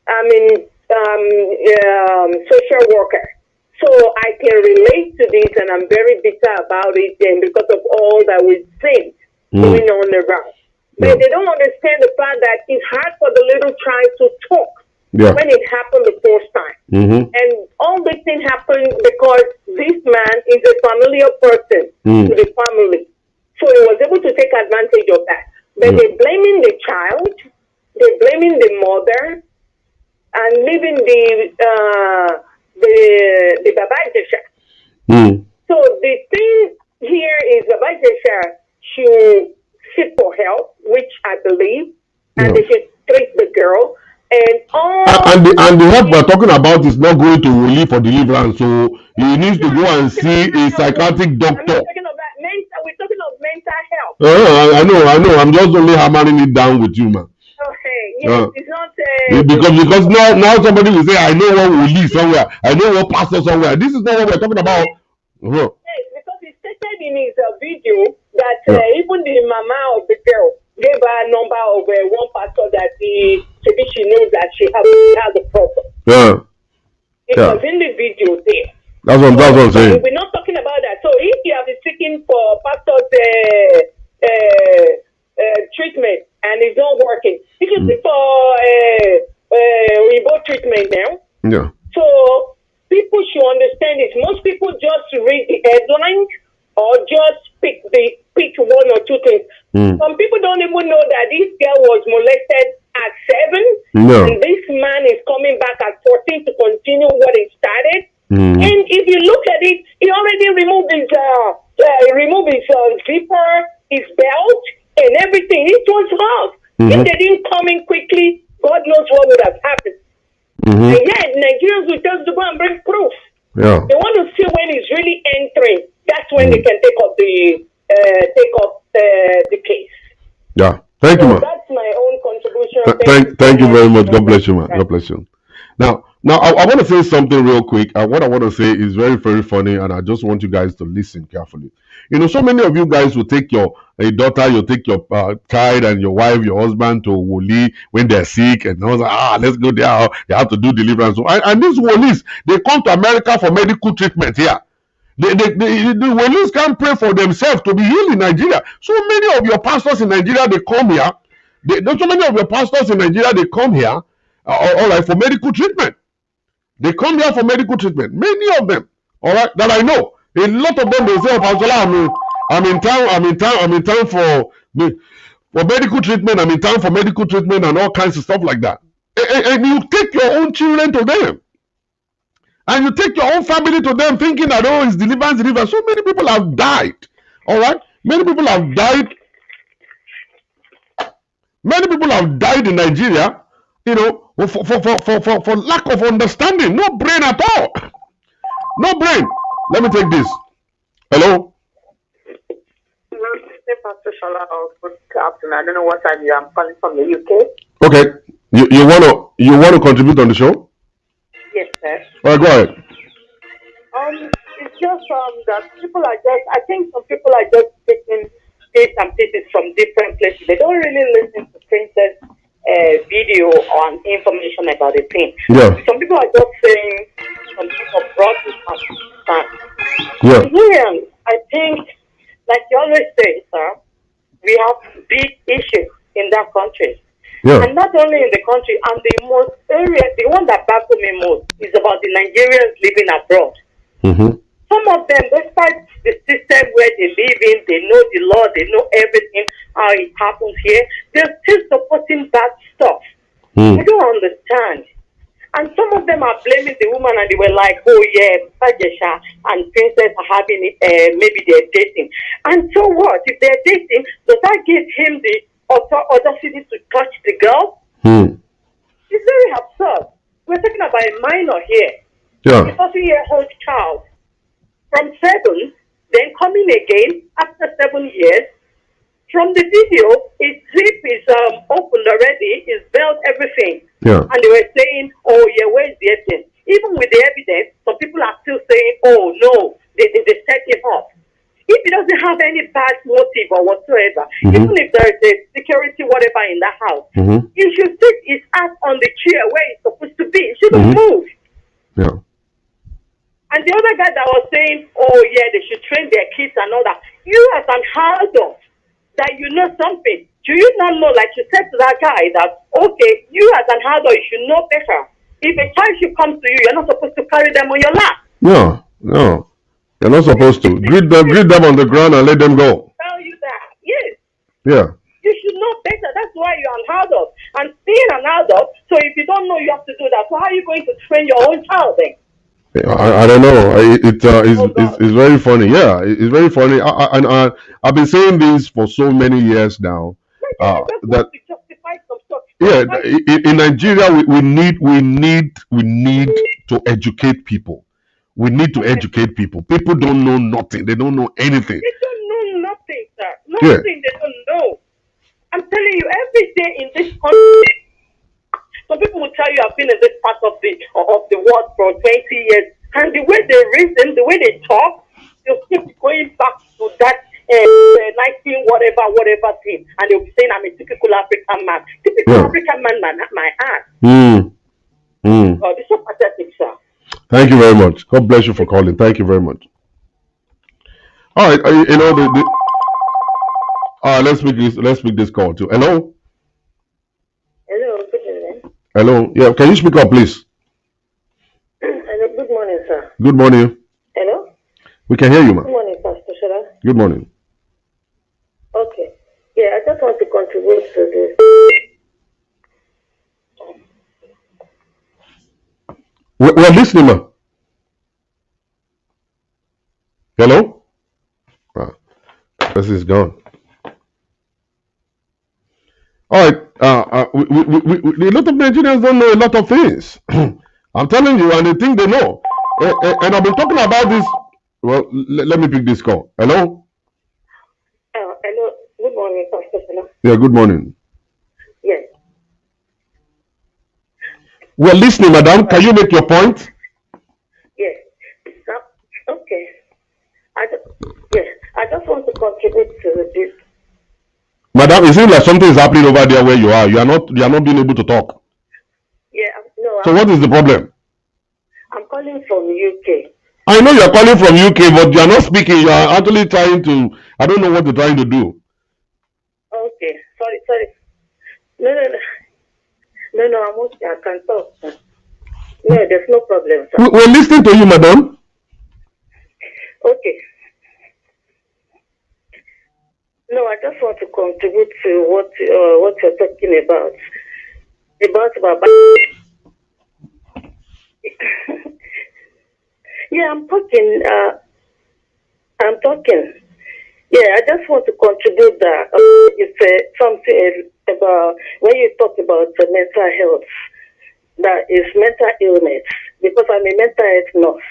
I mean, social worker. So I can relate to this, and I'm very bitter about it, and because of all that we've seen going on around. But they don't understand the fact that it's hard for the little child to talk when it happened the first time. And all this thing happened because this man is a familiar person to the family. So he was able to take advantage of that. But they're blaming the child, they're blaming the mother, and leaving the Baba Ijesha. So the thing here is Baba Ijesha should seek for help, which I believe, and they should treat the girl. And the help we're talking about is not going to Woli for deliverance, so he needs to go and see a psychiatric doctor. We're talking of mental health. I know. I'm just only hammering it down with you, man. Okay, yes, it's not because now somebody will say, I know what Woli somewhere, I know what pastor somewhere. This is not what we're talking about. Yes, because he stated in his video that even the mama of the girl gave her a number of one pastor that she knows that she has a problem. It was in the video there. That's what I'm saying. We're not talking about that. So if you have been seeking for pastor's treatment and it's not working, you can seek for remote treatment now. Yeah. So people should understand this. Most people just read the headlines or just pick one or two things. Some people don't even know that this girl was molested at 7, and this man is coming back at 14 to continue what he started. And if you look at it, he already removed his zipper, his belt, and everything. It was off. If they didn't come in quickly, God knows what would have happened. And yet, Nigerians will just go and bring proof. Yeah. They want to see when he's really entering. That's when they can take up the case. Yeah. Thank you, man. That's my own contribution. Thank you very much. God bless you, man. God bless you. Now I want to say something real quick. What I want to say is very, very funny, and I just want you guys to listen carefully. You know, so many of you guys will take your daughter, you'll take your child and your wife, your husband to Woli when they're sick, and I was like, let's go there. They have to do deliverance. And these Wolis, they come to America for medical treatment here. The Wolis can't pray for themselves to be healed in Nigeria. So many of your pastors in Nigeria, they come here. So many of your pastors in Nigeria, they come here, all right, for medical treatment. They come here for medical treatment. Many of them, all right, that I know. A lot of them, they say, I'm in town for medical treatment. I'm in town for medical treatment and all kinds of stuff like that. And you take your own children to them. And you take your own family to them thinking that, oh, it's deliverance. So many people have died. All right? Many people have died. Many people have died in Nigeria, you know, for lack of understanding. No brain at all. No brain. Let me take this. Hello? Pastor Shola, good afternoon. I don't know what time you are. I'm calling from the UK. Okay. You wanna contribute on the show? Yes, sir. All right, go ahead. It's just that people are just. I think some people are just taking bits and pieces from different places. They don't really listen to Princess video on information about the thing. Yeah. Some people are just saying some people brought it up. Yeah. Nigerians, I think, like you always say, sir, we have big issues in that country. Yeah. And not only in the country, and the one that baffles me most is about the Nigerians living abroad. Mm-hmm. Some of them, despite the system where they live in, they know the law, they know everything, how it happens here, they're still supporting bad stuff. I don't understand. And some of them are blaming the woman, and they were like, oh yeah, Baba Ijesha and Princess are having it, maybe they're dating. And so what? If they're dating, does that give him the audacity to touch the girl? It's very absurd. We're talking about a minor here. Yeah. A 40-year-old child. From 7, then coming again after 7 years. From the video, his zip is opened already, his belt, everything. Yeah. And they were saying, oh yeah, where's the evidence? Even with the evidence, some people are still saying, oh no, they set him up. If he doesn't have any bad motive or whatsoever, even if there is a security, whatever in the house, he should sit his ass on the chair where he's supposed to be. He shouldn't move. Yeah. And the other guy that was saying, oh yeah, they should train their kids and all that. You as an adult, that you know something. Do you not know, like you said to that guy, that, okay, you as an adult, you should know better. If a child should come to you, you're not supposed to carry them on your lap. No. You're not supposed to. Greet them on the ground and let them go. Tell you that, yes. Yeah. You should know better. That's why you're an adult. And being an adult, so if you don't know, you have to do that. So how are you going to train your own child then? I don't know. It's very funny. Yeah, it's very funny. I've been saying this for so many years now. That in Nigeria we need to educate people. We need to educate people. People don't know nothing. They don't know anything. They don't know nothing, sir. Nothing. They don't know. I'm telling you, every day in this country. Some people will tell you I've been in this part of the world for 20 years. And the way they reason, the way they talk, they'll keep going back to that 19 whatever thing. And they'll be saying I'm a typical African man. Typical African man, my ass. Oh, this is so pathetic, sir. Thank you very much. God bless you for calling. Thank you very much. All right, let's make this call too. Hello. Hello. Yeah, can you speak up, please? Hello. Good morning, sir. Good morning. Hello. We can hear you, ma'am. Good morning, Pastor Shola. Good morning. Okay. Yeah, I just want to contribute to this. We're listening, ma'am. Hello. This is gone. All right. A lot of Nigerians don't know a lot of things. I'm telling you, and they think they know. And I've been talking about this. Well, let me pick this call. Hello? Hello. Good morning, Pastor Shola. Yeah, good morning. Yes. We're listening, madam. Can you make your point? Yes. Okay. I just want to contribute to this. Madam, it seems like something is happening over there where you are. You are not being able to talk. Yeah, no. So what is the problem? I'm calling from UK. I know you are calling from UK, but you are not speaking. You are actually trying to. I don't know what you're trying to do. Okay, sorry. No. No, I'm okay. I can talk. No, there's no problem, sir. We're listening to you, madam. Okay. No, I just want to contribute to what you're talking about Baba. Yeah, I'm talking. Yeah, I just want to contribute that it's something about when you talk about mental health, that is mental illness, because I'm a mental health nurse.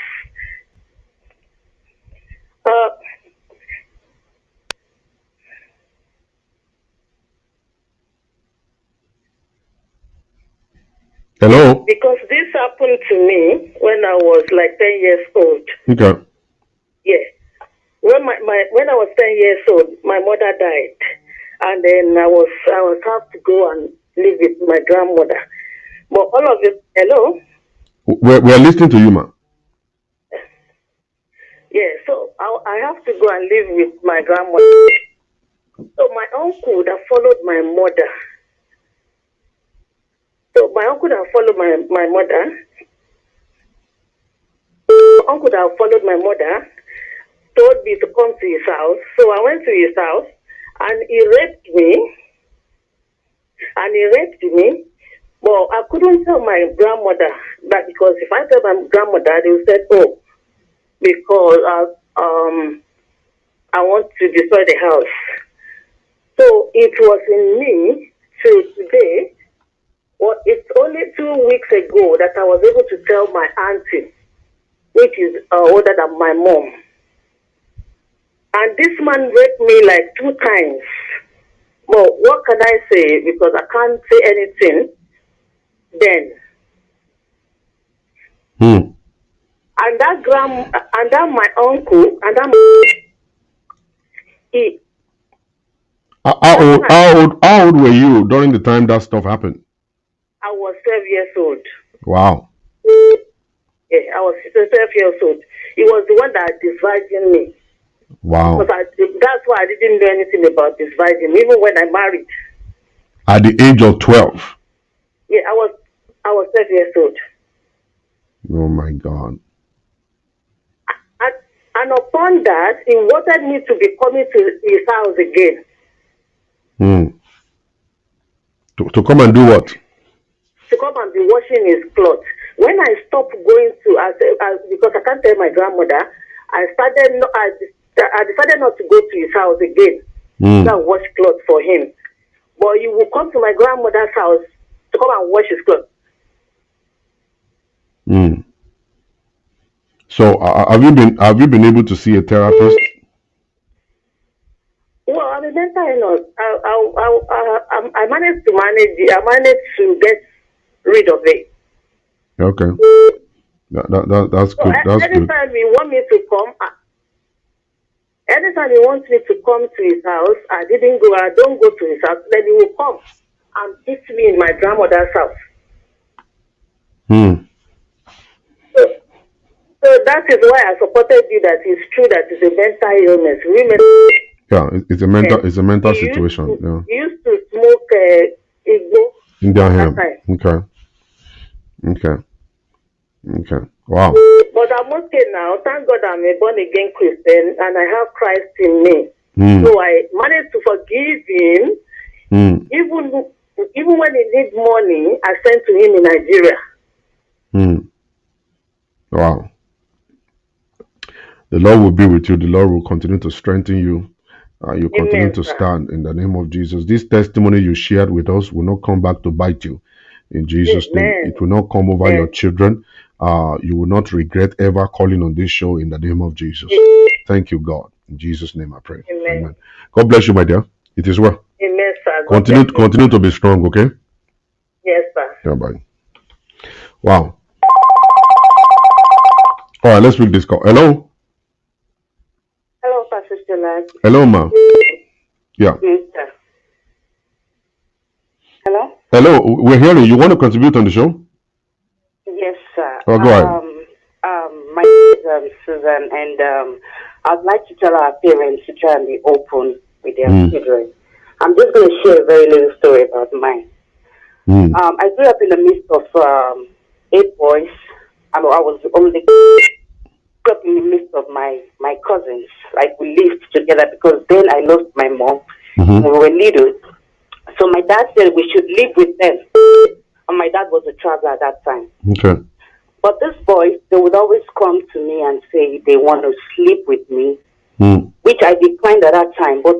Hello? Because this happened to me when I was like 10 years old. Okay. Yeah. When when I was 10 years old, my mother died. And then I was have to go and live with my grandmother. But all of it, hello? We're listening to you, ma. Yeah, so I have to go and live with my grandmother. So my uncle would have followed my mother. So my uncle would have followed my mother. My uncle would have followed my mother, told me to come to his house. So I went to his house and he raped me. But I couldn't tell my grandmother that, because if I tell my grandmother, they would say, oh, because I want to destroy the house. So it was in me till today. Well, it's only 2 weeks ago that I was able to tell my auntie, which is older than my mom. And this man raped me like 2 times. Well, what can I say? Because I can't say anything then. And that my uncle, and that he. How old were you during the time that stuff happened? I was 12 years old. Wow. Yeah, I was 12 years old. He was the one that divided me. Wow. Because that's why I didn't know anything about dividing, even when I married. At the age of 12? Yeah, I was 12 years old. Oh my God. And upon that, he wanted me to be coming to his house again. To come and do what? To come and be washing his clothes. When I stopped going to, because I can't tell my grandmother, I decided not to go to his house again. To wash clothes for him. But he will come to my grandmother's house to come and wash his clothes. So have you been able to see a therapist? Well, I mean, mental illness. I managed to manage it. I managed to get rid of it. Okay. That's good. That's good. Anytime he wants me to come, anytime he wants me to come to his house, I don't go to his house. Then he will come and meet me in my grandmother's house. So that is why I supported you. That it's true that it's a mental illness. Yeah, it's a mental situation. He used to smoke igbo. Indian hemp. Okay. Wow. But I'm okay now. Thank God I'm a born again Christian and I have Christ in me. So I managed to forgive him. Even when he needs money, I sent to him in Nigeria. Wow. The Lord will be with you. The Lord will continue to strengthen you. You continue to stand in the name of Jesus. This testimony you shared with us will not come back to bite you. In Jesus' name, it will not come over your children. You will not regret ever calling on this show in the name of Jesus. Thank you, God. In Jesus' name I pray. Amen. God bless you, my dear. It is well. Amen, sir. Continue to be strong, okay? Yes, sir. Yeah, bye. Wow. All right, let's pick this call. Hello? Hello, Pastor Stella. Hello, ma. Yeah. Yes, sir. Hello? Hello, we're hearing you. Want to contribute on the show? Yes, sir. Oh, go ahead. My name is Susan, and I'd like to tell our parents to try and be open with their children. I'm just going to share a very little story about mine. I grew up in the midst of 8 boys. I was only grew up in the midst of my cousins. Like we lived together because then I lost my mom when we were little. So my dad said we should live with them. And my dad was a traveler at that time. Okay. But these boys, they would always come to me and say they want to sleep with me, which I declined at that time. But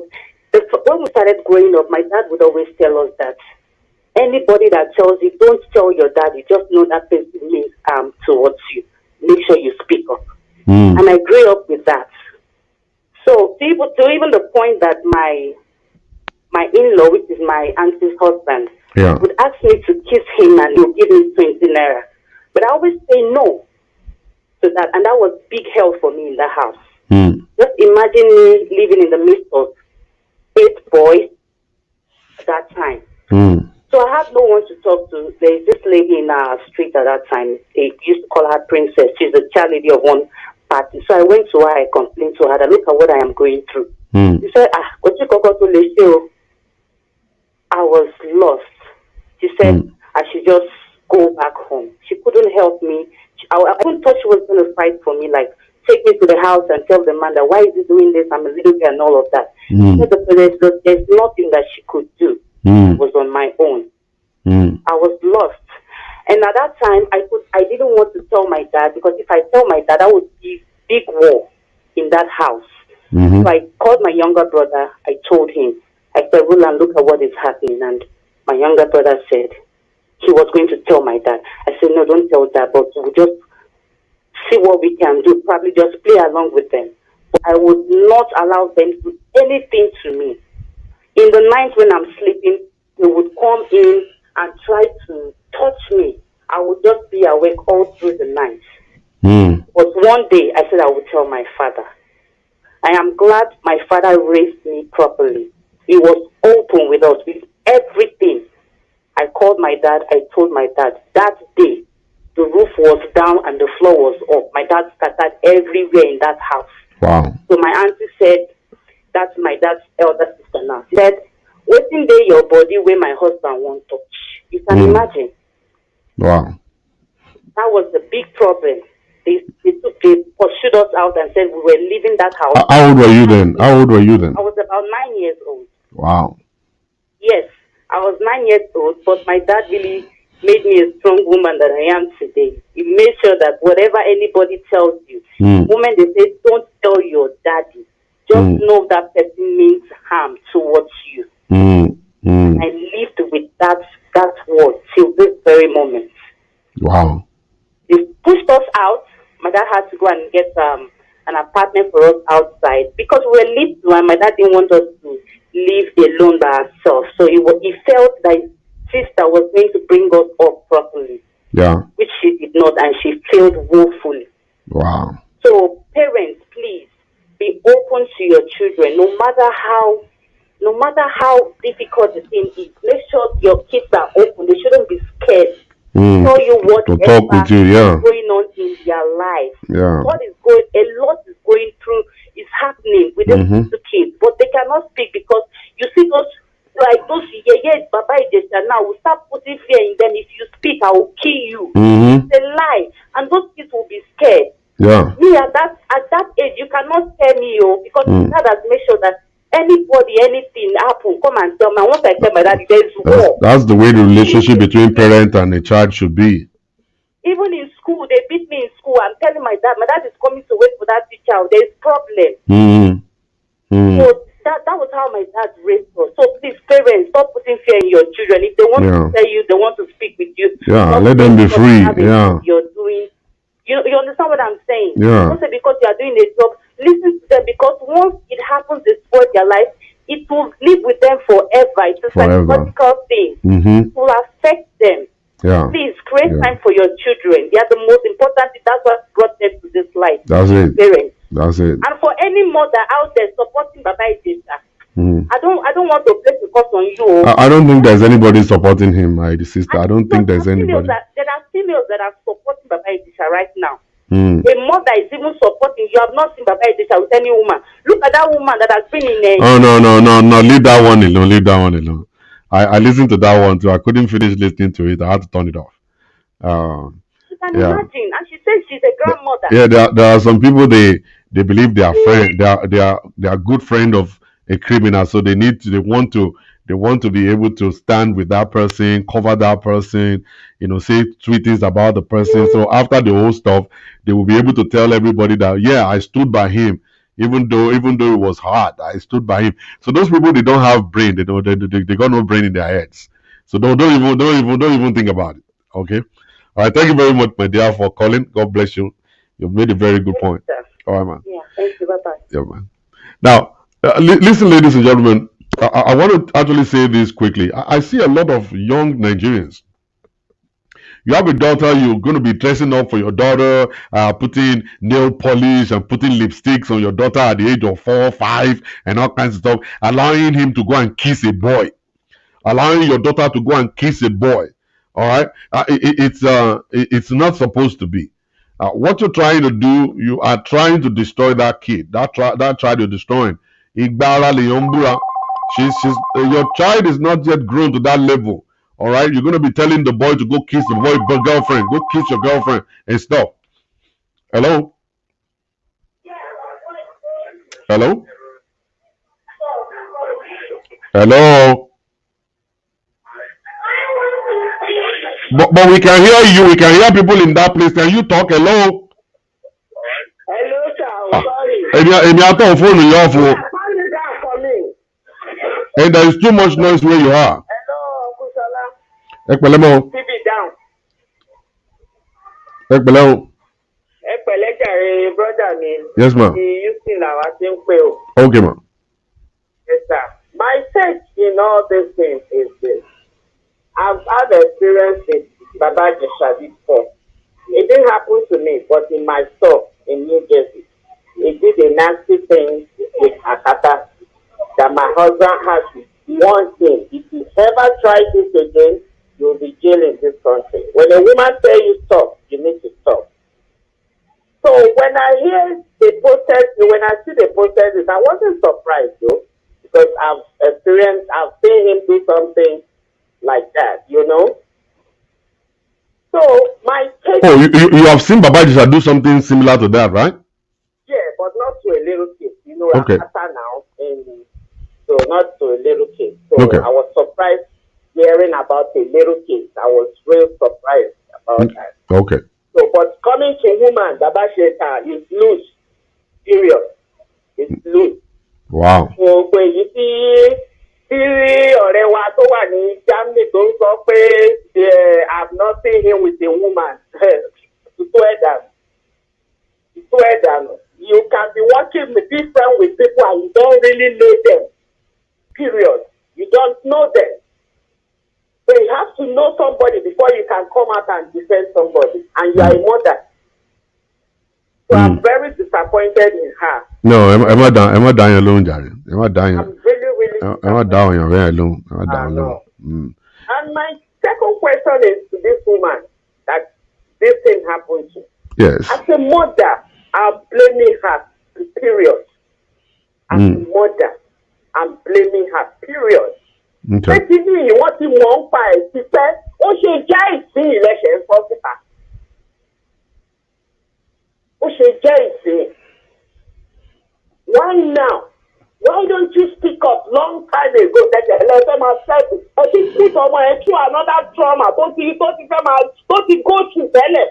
when we started growing up, my dad would always tell us that anybody that tells you, don't tell your dad, you just know that person means towards you. Make sure you speak up. And I grew up with that. So to even the point that my in-law, which is my auntie's husband, would ask me to kiss him and he would give me 20 naira. But I always say no to that. And that was big hell for me in the house. Just imagine me living in the midst of 8 boys at that time. So I had no one to talk to. There's this lady in our street at that time. They used to call her Princess. She's the child lady of one party. So I went to her. I complained to her that look at what I am going through. She said, what you go to Lesio? I was lost. She said, I should just go back home. She couldn't help me. I even thought she was going to fight for me, like take me to the house and tell the man that why is he doing this? I'm a little girl and all of that. There's nothing that she could do. It was on my own. I was lost. And at that time, I didn't want to tell my dad because if I tell my dad, I would be big war in that house. So I called my younger brother. I told him. I said, Roland, look at what is happening. And my younger brother said he was going to tell my dad. I said, no, don't tell dad, but we'll just see what we can do. Probably just play along with them. But I would not allow them to do anything to me. In the night when I'm sleeping, they would come in and try to touch me. I would just be awake all through the night. But one day, I said I would tell my father. I am glad my father raised me properly. He was open with us, with everything. I called my dad. I told my dad that day the roof was down and the floor was up. My dad scattered everywhere in that house. Wow. So my auntie said, that's my dad's elder sister now. She said, waiting there your body where my husband won't touch. You can imagine. Wow. That was the big problem. They pursued us out and said we were leaving that house. How old were you then? I was about 9 years old. Wow. Yes, I was 9 years old, but my dad really made me a strong woman that I am today. He made sure that whatever anybody tells you, women, they say, don't tell your daddy. Just know that person means harm towards you. I lived with that word till this very moment. Wow. They pushed us out. My dad had to go and get an apartment for us outside because we were little and my dad didn't want us to live alone by ourselves. So he felt that his sister was going to bring us up properly. Yeah. Which she did not, and she failed woefully. Wow. So parents, please be open to your children, no matter how difficult the thing is. Make sure your kids are open. They shouldn't be scared. Tell you what to talk with you, is going on in their life. Yeah. A lot is going through, is happening with the kids, but they cannot speak because you see those Baba Ijesha now will start putting fear in them. If you speak, I will kill you. It's a lie, and those kids will be scared. Yeah. Me at that age, you cannot scare me, because God has made sure that anybody, anything happen, come and tell me. Once I tell my dad, there's war. That's the way the relationship between parent and a child should be. Even in school, they beat me in school. I'm telling my dad is coming to wait for that teacher. There's problem. So that was how my dad raised us. So please, parents, stop putting fear in your children. If they want to tell you, they want to speak with you. Let them be free. You're doing. You understand what I'm saying? Yeah. Don't say because you are doing a job. Listen to them, because once it happens, they spoil their life. It will live with them forever. It's a psychological thing. It will affect them. Yeah. Please create time for your children. They are the most important thing. That's what brought them to this life. That's it. Parents. That's it. And for any mother out there supporting Baba Ijesha, I don't want to place the curse on you. I don't think there's anybody supporting him, my sister. I don't think there's anybody. There are females that are supporting Baba Ijesha right now. A mother is even supporting. You have not seen Baba Ijesha with any woman. Look at that woman that has been in a... Oh, no. Leave that one alone. I listened to that one too. I couldn't finish listening to it. I had to turn it off. You can imagine. And she says she's a grandmother. Yeah, there are some people they believe they are friend. They are good friend of a criminal, so they want to be able to stand with that person, cover that person, say sweet things about the person. So after the whole stuff, they will be able to tell everybody that yeah, I stood by him, even though it was hard, I stood by him. So those people, they don't have brain. They got no brain in their heads. So don't even think about it. Okay. All right. Thank you very much, my dear, for calling. God bless you. You've made a very good point. All right, man. Yeah, thank you. Bye bye. Yeah, man. Now, listen, ladies and gentlemen. I want to actually say this quickly. I see a lot of young Nigerians. You have a daughter, you're going to be dressing up for your daughter, putting nail polish and putting lipsticks on your daughter at the age of 4, 5, and all kinds of stuff, allowing him to go and kiss a boy, allowing your daughter to go and kiss a boy. All right, it's not supposed to be. What you're trying to do, you are trying to destroy that kid. That child you're destroying. Your child is not yet grown to that level. All right, you're going to be telling the boy to go kiss the boy girlfriend, go kiss your girlfriend and stuff. Hello? Hello? Hello? But we can hear you. We can hear people in that place. Can you talk? Hello? Hello, sir. Sorry. And there is too much noise where you are. Hello, Uncle Salah. Ekpelemo. TV down. Ekpelemo. Ekpele, brother me. Yes, ma'am. Okay, ma'am. Yes, sir. My take in all these things is this. I've had experience with Baba Ijesha before. It didn't happen to me, but in my store in New Jersey, he did a nasty thing with Akata that my husband has one thing. If you ever try this again, you'll be jailed in this country. When a woman tells you stop, you need to stop. So when I hear the protest, when I see the protest, I wasn't surprised though, because I've seen him do something like that, So my take. Oh, you have seen Baba Ijesha do something similar to that, right? Yeah, but not to a little kid. Okay. Now, so not to a little kid. So okay. I was surprised hearing about a little kid. I was real surprised about that. Okay. So, but coming to woman, Baba Ijesha is loose. Period. It's loose. Wow. So when you see ọ̀rẹ́ wa tó wà ní Germany tó ń sọ pé I've not seen him with a woman. You can be working with different with people and you don't really know them. Period. You don't know them. So you have to know somebody before you can come out and defend somebody. And you are a mother. So I'm very disappointed in her. No, Emma dying alone, Jerry. Emma dying. I'm really Emma dying alone. Emma dying alone. And my second question is to this woman that this thing happened to. Yes. As a mother, I'm blaming her. Period. As a mother, I'm blaming her. Period. Okay. Ṣé ní ìwọ́n tí wọ́n ń pa ẹ̀ sí pé ó ṣe jẹ́ ìsín ìlẹ́sẹ̀ ń fọ́ síta? Ó ṣe jẹ́ ìsín. Why now? Why don't you speak up long time ago? Tẹ̀tẹ̀ ẹlẹ́fẹ́ máa ṣẹ́gun. Ẹ ti put ọmọ ẹ through another trauma tó ti go through tẹ́lẹ̀.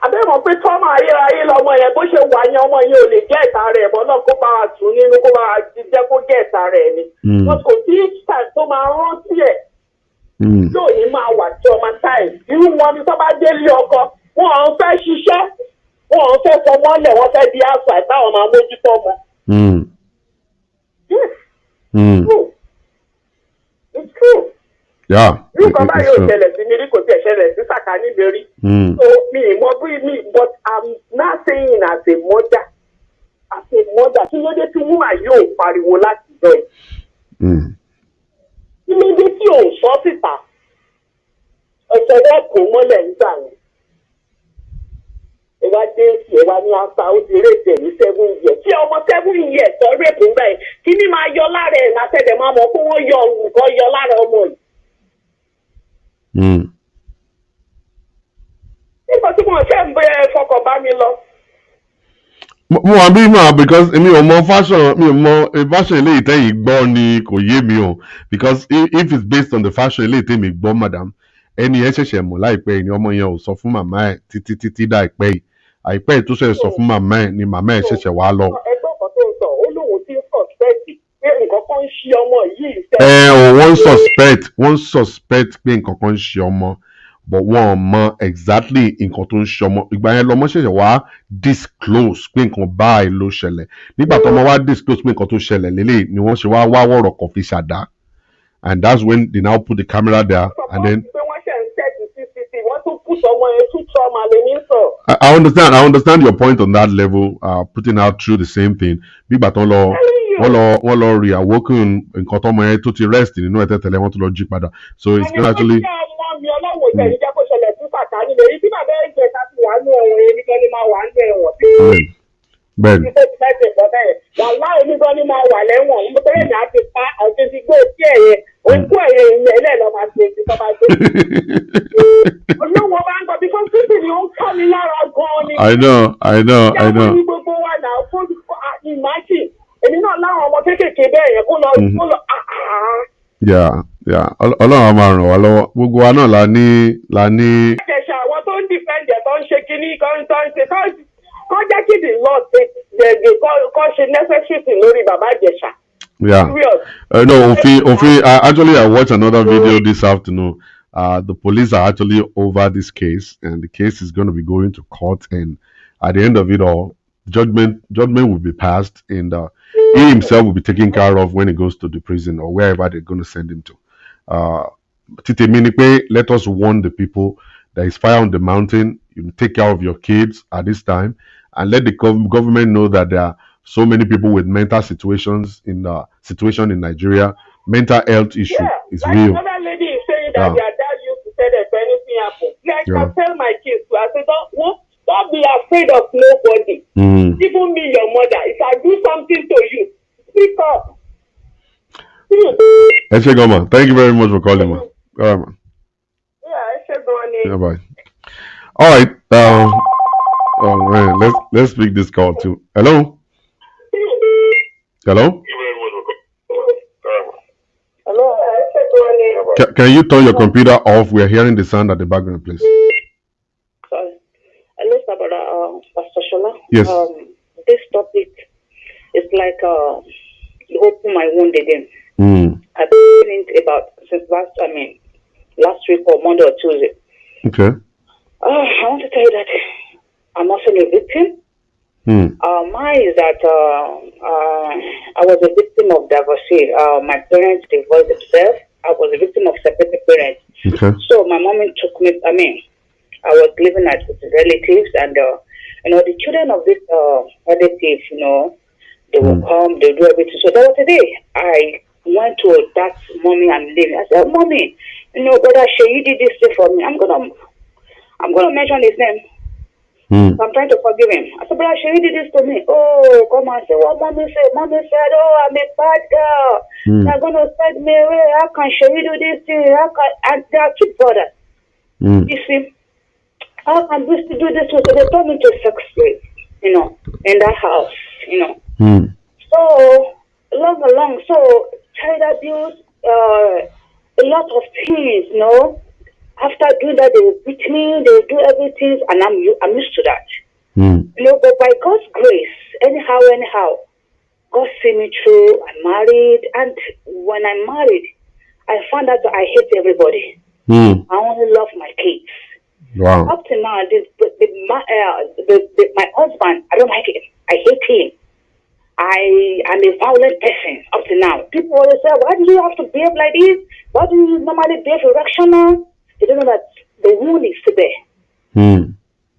Àbẹ̀mọ̀ pé trauma ayérayé lọmọ yẹn bó ṣe wà yẹn ọmọ yẹn ò lè jẹ́ ìta rẹ̀ mọ́ náà kó bá wa tún nínú kó bá wa jẹ́ kó jẹ́ ìta rẹ̀ ni. Wọ́n kò sí time tó máa rántí ẹ̀. Yóò ní máa wà tí ọmọ táì. Irú wọn ni tó bá délé ọkọ, wọn ò fẹ́ ṣiṣẹ́, wọn ò fẹ́ fọmọ́lẹ̀, wọ́n fẹ́ di àṣà ìtàwọn máa mójútó ọmọ. Yes. True. It's true. Yeah. Nǹkan báyìí ò ṣẹlẹ̀ sí mi rí kò tiẹ̀ ṣẹlẹ̀ sí sàkání mi rí. So but I'm not saying as a mother. Kí ló dé tí wúmà yóò pariwo láti jọ ẹ̀? Kí ló dé tí ò sọ síta? Ẹ̀sẹ̀ rẹ̀ kò mọ́lẹ̀ nígbà yẹn. Ìwà dé sí ẹ wá ní after ó ti rape ní 7 years tí ọmọ 7 years tó rape ń báyìí kí ni máa yọ lára ẹ̀ látẹ̀dẹ̀ máa mọ̀ pé wọ́n yọ nǹkan yọ lára ọmọ yìí. nígbà tí mo ṣe ń bẹ fọkàn bá mi lọ. mo wà bí mà because èmi ò mọ fashion mi ò mọ fashion eléyìí tẹ́yìn gbọ́ ni kò yé mi o because if it's based on the fashion eléyìí tẹ́mi gbọ́ madam ẹni ẹ ṣẹ̀ṣẹ̀ mọ̀ láìpẹ́ yìí ni ọmọ yẹn ò sọ fún màmá ẹ̀ títí dá àìpẹ́ yìí àìpẹ́ yìí tó ṣẹ̀ sọ fún màmá ẹ̀ ni màmá ẹ̀ ṣẹ̀ṣẹ̀ wá lọ. ẹgbẹ́ kan tó ń sọ ó lóun ti ń suspect pé nǹkan kan ń ṣe ọmọ yìí. wọ́n suspect pé nǹkan kan ń ṣe ọmọ but wọ́n mọ exactly nǹkan tó ń ṣe ọmọ ìgbà yẹn lọmọ ṣẹ̀ṣẹ̀ wá disclose pé nǹkan báyìí ló ṣẹlẹ̀ nígbà tó ọmọ wá disclose pé nǹkan tó ṣẹlẹ̀ lélẹ̀ ni wọ́n ṣe wá wọ̀rọ̀ kan fi ṣàdá and that's when they now put the camera there and then. I understand your point on that level, putting out through the same thing. Bí ìgbà tó wọ́n lọ reawaken nǹkan tó ọmọ yẹn tó ti rest nínú ẹ̀ tẹ́tẹ́lẹ̀ wọ́n tó lọ jí padà. So it's not actually. Bẹ́ẹ̀ni. Wàhálà onígbọ́n ní máa wà lẹ́wọ̀n ń bẹ́ẹ̀ ní àti pa àti ti gbé sí ẹ̀yẹ òkú ẹ̀yẹ ilẹ̀ ilẹ̀ lọ́ máa ṣe ti tọ́ba gbé. Olówó máa ń gbọ́ bí kọ́ńtìtì ni ó ń kọ́ mi lára gan-an ni. I know. Yàtọ̀ ní gbogbo wa náà fún ìmájì èmi náà láwọn ọmọ kéékèèké bẹ́ẹ̀ yẹn kó lọ. Ọlọ́run á máa ràn wá lọ́wọ́ gbogbo wa náà la ní. Ẹ̀ṣẹ̀ àwọn tó ń dìfẹ́ǹdẹ̀ tó ń ṣe kinní kan tó ń ṣe kọ́ jẹ́ kí the law kọ́ ṣe necessity lórí Baba Ijesha. Actually I watched another video this afternoon. The police are actually over this case and the case is going to be going to court and at the end of it all judgment will be passed and he himself will be taken care of when he goes to the prison or wherever they're going to send him to. Let us warn the people there is fire on the mountain. You take care of your kids at this time and let the government know that there are so many people with mental situations in Nigeria. Mental health issue is real. Another lady is saying that their dad used to say that if anything happens, I tell my kids to I say don't be afraid of nobody. Even me, your mother. If I do something to you, speak up. Eshegoma, thank you very much for calling, man. All right, man. Yeah, bye. All right. Oh man, let's pick this call too. Hello. Hello. Can you turn your computer off? We are hearing the sound at the background, please. Sorry. Hello, Pastor Shola. Yes. This topic is like you open my wound again. I've been thinking about since last week or Monday or Tuesday. Okay. I want to tell you that I'm also a victim. Mine is that I was a victim of divorce. My parents divorced themselves. I was a victim of separated parents. Okay. So my mom took me. I was living with relatives, and the children of this relatives, they will come, they do everything. So there was a day I went to that mommy I'm living. I said, "Mommy, brother Shay, you did this thing for me. I'm gonna mention his name. So I'm trying to forgive him." I said, "Brother Shay, you did this to me. Oh, come on, say what mommy said. Mommy said, oh, I'm a bad girl. They're gonna send me away. How can Shay do this thing? How can?" And they are two brothers. You see, how can this do this? So they told me to succeed, in that house, So along, so child abuse, a lot of things, After doing that, they will beat me, they will do everything, and I'm used to that. But by God's grace, anyhow, God see me through. I married, and when I married, I found out that I hate everybody. I only love my kids. Wow. Up to now, my husband, I don't like him. I hate him. I am a violent person up to now. People always say, "Why do you have to behave like this? Why do you normally behave irrational?" They don't know that the wound is there.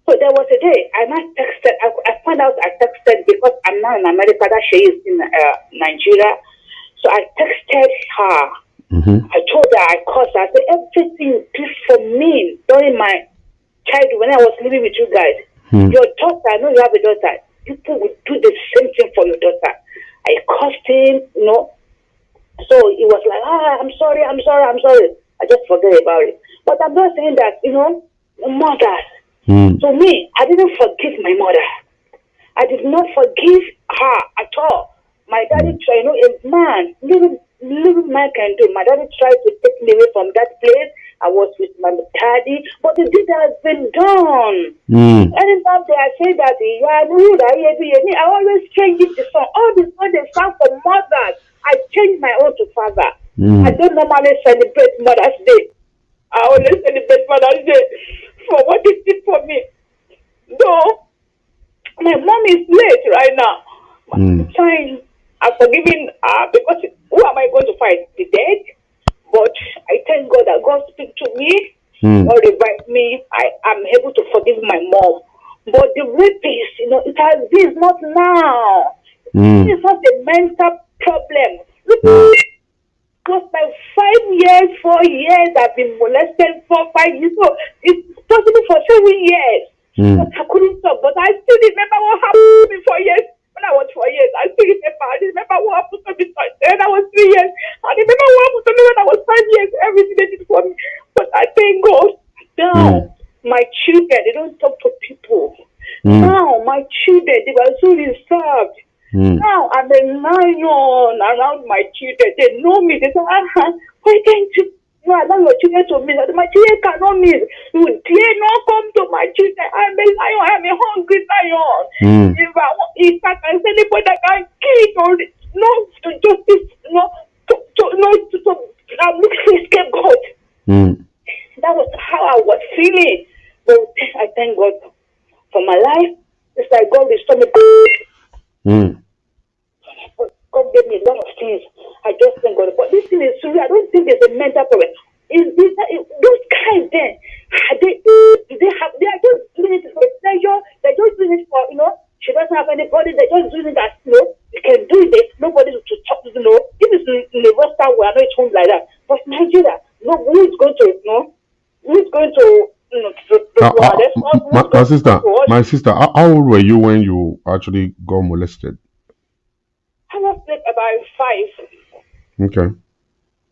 So there was a day I texted. I found out I texted because I'm now in America. That she is in Nigeria. So I texted her. I told her, I called her. I said, everything you did for me during my childhood when I was living with you guys. Your daughter, I know you have a daughter. People will do the same thing for your daughter. I cursed him, So he was like, I'm sorry. I just forget about it. But I'm not saying that, mothers. To me, I didn't forgive my mother. I did not forgive her at all. My daddy tried, a man, little man can do. My daddy tried to take me away from that place. I was with my daddy, but the deed has been done. Anytime they say that, I always change it to song. All the song they sound for mothers, I change my own to father. I don't normally celebrate Mother's Day. I always celebrate Mother's Day for what it did for me. Though my mom is late right now. I'm trying. I'm forgiving her because who am I going to fight? The dead? But I thank God that God speak to me or revive me. I am able to forgive my mom. But the rapist, it has been not now. It's not a mental problem. Look, was like 5 years, 4 years. I've been molested for 5 years. So it's possible for 7 years. But I couldn't stop. But I still remember what happened to me 4 years. When I was 4 years, I still remember. I remember what happened to me when I was 3 years. I remember what happened to me when I was 5 years. Everything they did for me. But I thank God. Now, my children, they don't talk to people. Now, my children, they were so reserved. Now, I'm a lion around my children. They know me. They say, why can't you allow your children to meet? My children cannot meet. You dare not come to my children. I'm a lion. I'm a hungry lion. If I can say anybody that can kill or to justice, I'm looking for a scapegoat. That was how I was feeling. But I thank God for my life. It's like God restored me. God gave me a lot of things. I just thank God. But this thing is surreal. I don't think there's a mental problem. Those guys then, they are just doing it for pleasure. They're just doing it for, she doesn't have anybody. They're just doing it as, they can do it. Nobody to talk to, If it's in the Western world, I know it's home like that. But Nigeria, who is going to, my sister, how old were you when you actually got molested? I was like about 5. Okay.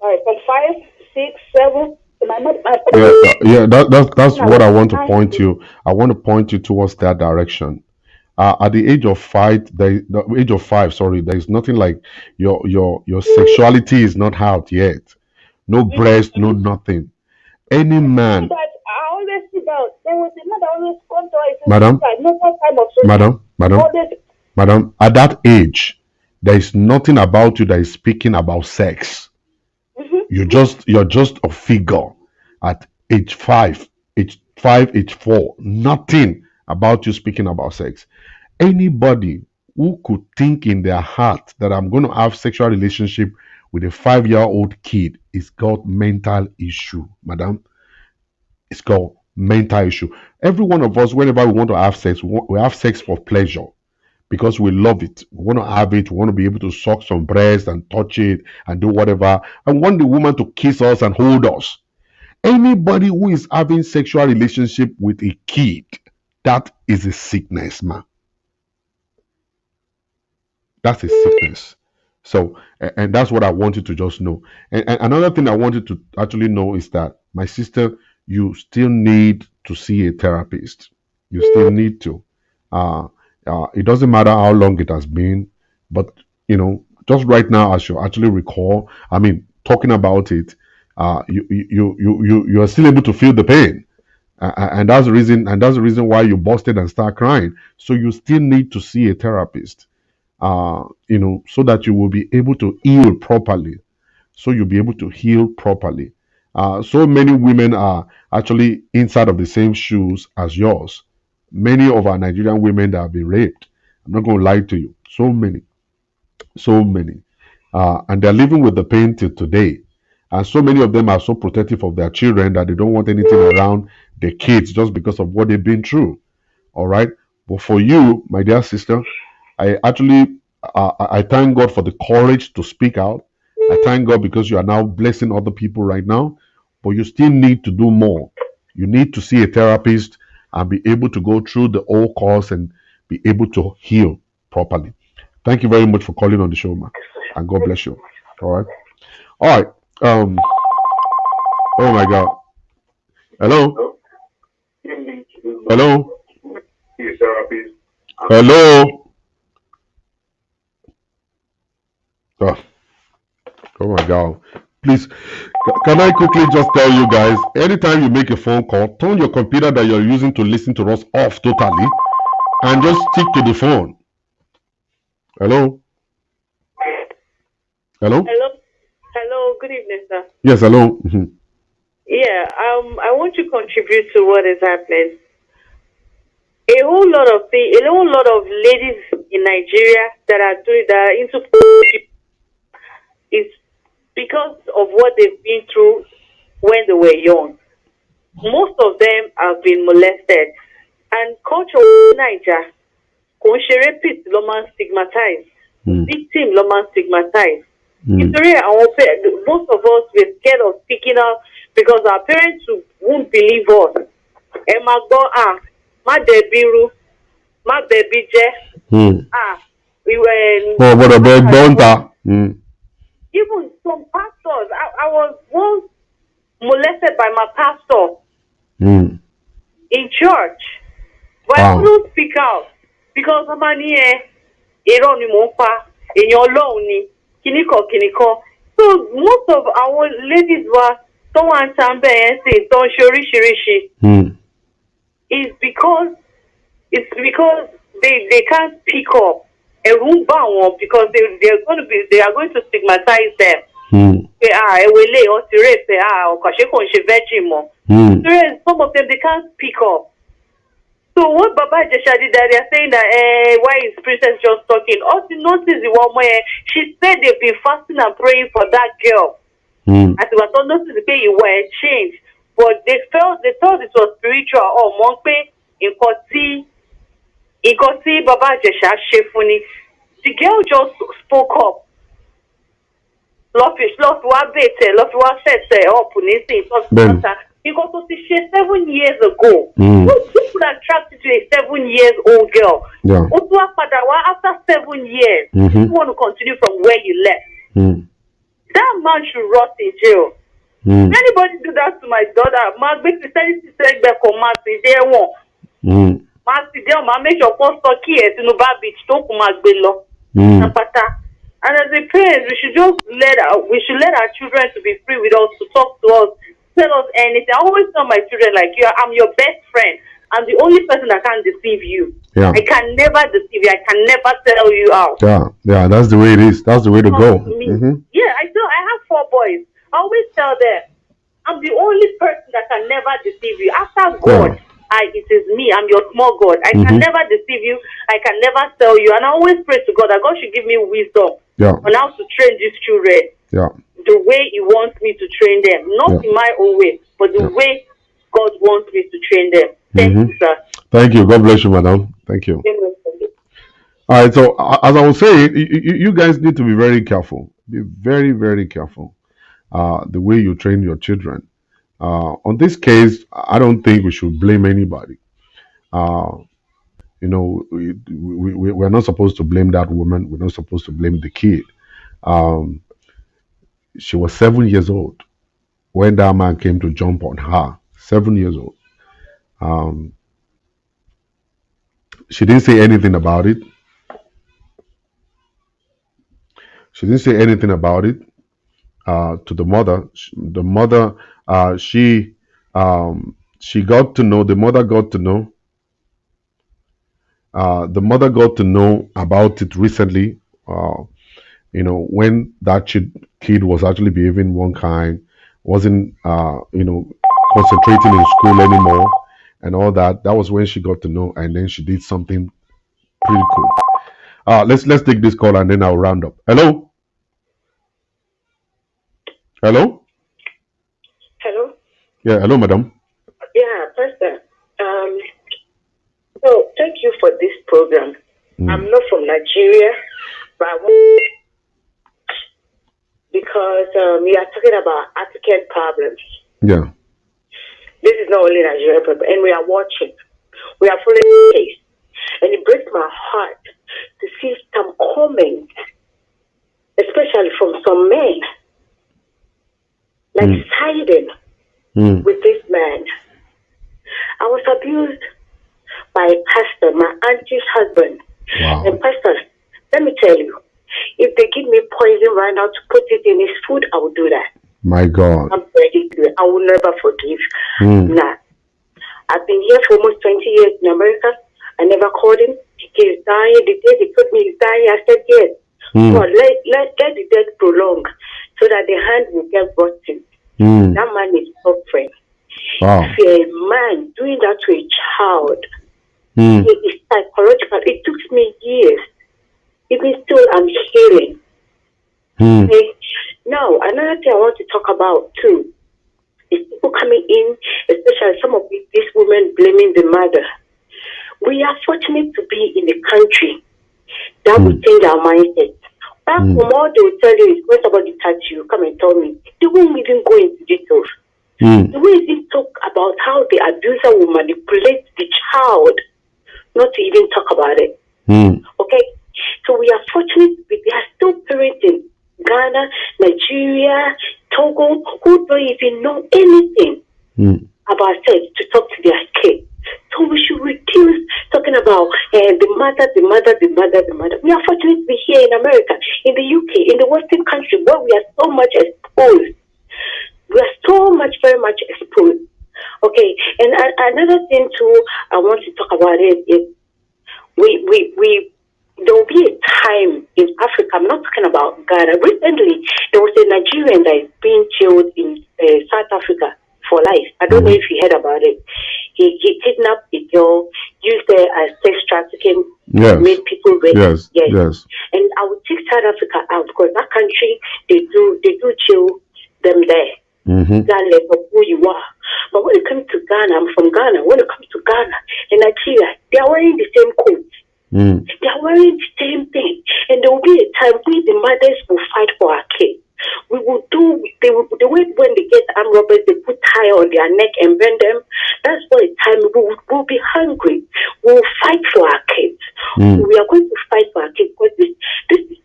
All right, from 5, 6, 7. That's what I want to point you. I want to point you towards that direction. At the age of 5, there is nothing like your sexuality is not out yet. No breast, no nothing. Any man. I always see that there was a man that always come to Madam, at that age, there is nothing about you that is speaking about sex. You're just a figure at age 5, age 4. Nothing about you speaking about sex. Anybody who could think in their heart that I'm going to have sexual relationship with a 5-year-old kid is called mental issue, madam. It's called mental issue. Every one of us, whenever we want to have sex, we have sex for pleasure. Because we love it. We want to have it. We want to be able to suck some breast and touch it and do whatever. And want the woman to kiss us and hold us. Anybody who is having sexual relationship with a kid, that is a sickness, man. That's a sickness. So, and that's what I wanted to just know. And another thing I wanted to actually know is that, my sister, you still need to see a therapist. You still need to. It doesn't matter how long it has been, but just right now, as you actually recall, talking about it, you are still able to feel the pain, and that's the reason. And that's the reason why you busted and start crying. So you still need to see a therapist, so that you will be able to heal properly. So you'll be able to heal properly. So many women are actually inside of the same shoes as yours. Many of our Nigerian women that have been raped. I'm not going to lie to you. So many. And they're living with the pain till today. And so many of them are so protective of their children that they don't want anything around their kids just because of what they've been through. All right. But for you, my dear sister, I thank God for the courage to speak out. I thank God because you are now blessing other people right now. But you still need to do more. You need to see a therapist. and be able to go through the whole course and be able to heal properly. Thank you very much for calling on the show, man. And God bless you. All right. All right. Oh my God. Hello. Hello. Hello. Oh my God. Please, can I quickly just tell you guys, anytime you make a phone call, turn your computer that you're using to listen to us off totally and just stick to the phone. Hello? Hello? Hello? Hello, good evening, sir. Yes, hello. Yeah, I want to contribute to what is happening. A whole lot of ladies in Nigeria that are into is because of what they've been through when they were young. Most of them have been molested, and culture in Nigeria, repeat, stigmatized, victim, stigmatized. Most of us were scared of speaking out because our parents won't believe us. My debiru, my baby we were. Oh, what about Bonta? Even some pastors, I was once molested by my pastor in church, but I couldn't speak out because I'm in your lonely. Kiniko. So most of our ladies were don't answer and say don't shirishi. It's because they can't pick up a room bound because they are going to stigmatize them. Some of them they can't pick up. So what Baba Ijesha did that they are saying that why is Princess just talking? Also notice the one where she said they've been fasting and praying for that girl. As it was not noticed the way you were changed. But they thought it was spiritual or monpe in Koti Baba Ijesha Shefuni. The girl just spoke up. Because she 7 years ago, people attracted to a 7-year-old girl. Yeah. After 7 years, you want to continue from where you left. That man should rot in jail. Anybody do that to my daughter, make your phone stock here to no beach, don't come and as a parent, we should let our children to be free with us, to talk to us, tell us anything. I always tell my children, like, I'm your best friend. I'm the only person that can deceive you. Yeah. I can never deceive you. I can never sell you out. Yeah, that's the way it is. That's the way to go. Yeah, I have 4 boys. I always tell them, I'm the only person that can never deceive you. After God, it is me. I'm your small God. I can never deceive you. I can never sell you. And I always pray to God that God should give me wisdom on how to train these children. Yeah. The way He wants me to train them. Not in my own way, but the way God wants me to train them. Thank you, sir. Thank you. God bless you, madam. Thank you. All right. So, as I was saying, you guys need to be very careful. Be very, very careful. The way you train your children. On this case, I don't think we should blame anybody. We're not supposed to blame that woman. We're not supposed to blame the kid. She was 7 years old when that man came to jump on her. 7 years old. She didn't say anything about it. She didn't say anything about it to the mother. The mother, she got to know. The mother got to know. The mother got to know about it recently. When that kid was actually behaving one kind, wasn't concentrating in school anymore, and all that. That was when she got to know, and then she did something pretty cool. Let's take this call and then I'll round up. Hello. Hello. Hello. Yeah. Hello, madam. Yeah, Pastor. So thank you for this program. I'm not from Nigeria, but because we are talking about African problems. Yeah. This is not only Nigeria, and we are watching. We are following the case. And it breaks my heart to see some comments, especially from some men, like siding with this man. I was abused by a pastor, my auntie's husband. Wow. And pastor, let me tell you, if they give me poison right now to put it in his food, I will do that. My God. I'm ready to do it. I will never forgive. Nah. I've been here for almost 20 years in America. I never called him. He's dying. The day they told me he's dying, I said yes. God, let the death prolong so that the hand will get rotten. That man is suffering. Wow. If you're a man doing that to a child, it is psychological. It took me years. Even still, I'm healing. Okay? Now, another thing I want to talk about too is people coming in, especially some of these women blaming the mother. We are fortunate to be in a country that will change our mindset. Back home, all they will tell you is when somebody touch you, come and tell me. They won't even go into details. They won't even talk about how the abuser will manipulate the child, not to even talk about it. Okay? So we are fortunate, they are still parents in Ghana, Nigeria, Togo, who don't even know anything about sex to talk to their kids. So we should reduce talking about the mother. We are fortunate to be here in America, in the UK, in the Western country, where we are so much exposed. We are so much, very much exposed. Okay, and another thing too, I want to talk about it is there will be a time in Africa. I'm not talking about Ghana. Recently, there was a Nigerian that is being jailed in South Africa for life. I don't know if you heard about it. He kidnapped a girl, used her as sex trafficking, made people rape. Yes. And I would take South Africa out because that country they do jail them there. Regardless of who you are. But when it comes to Ghana, I'm from Ghana. When it comes to Ghana and Nigeria, they are wearing the same coats. They are wearing the same thing. And there will be a time we, the mothers, will fight for our kids. We will do the way when they get armed robbers, they put tie on their neck and bend them. That's why a time we will be hungry. We will fight for our kids. We are going to fight for our kids because this is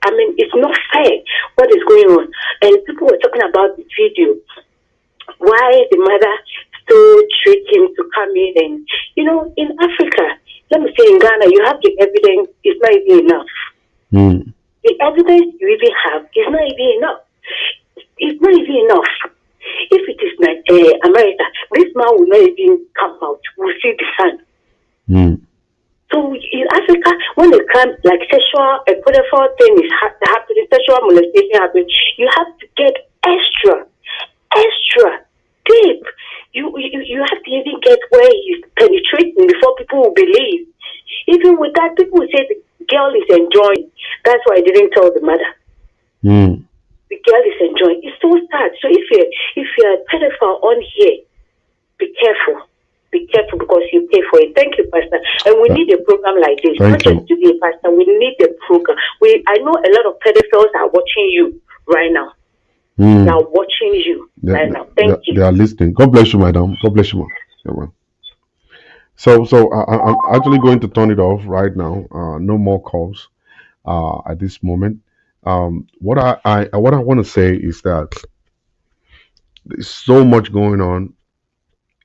it's not fair what is going on. And people were talking about the video. Why the mother still tricked him to come in, and in Africa, let me say in Ghana, you have the evidence, it's not even enough. The evidence you even have is not even enough. It's not even enough. If it is like America, this man will not even come out. We'll see the sun. So in Africa, when it comes like sexual, a pedophile thing is happening, sexual molestation happening, you have to get extra deep. You have to even get where he's penetrating before people will believe. Even with that, people will say the girl is enjoying. That's why I didn't tell the mother. The girl is enjoying. It's so sad. So if you're a pedophile on here, be careful. Be careful because you pay for it. Thank you, Pastor. And we need a program like this. Not just to be a pastor. We need a program. I know a lot of pedophiles are watching you right now. They are watching you right now. Thank you. They are listening. God bless you, madam. God bless you, man. So I'm actually going to turn it off right now. No more calls at this moment. What I want to say is that there's so much going on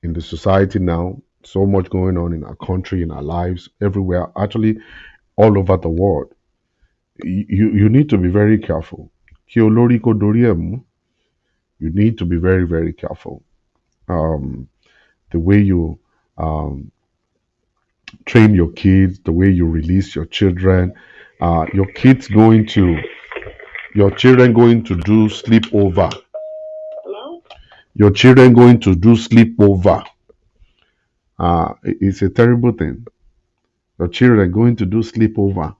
in the society now, so much going on in our country, in our lives, everywhere, actually all over the world. You need to be very careful. You need to be very, very careful. The way you train your kids, the way you release your children, your children going to do sleepover. Your children going to do sleepover. It's a terrible thing. Your children going to do sleepover.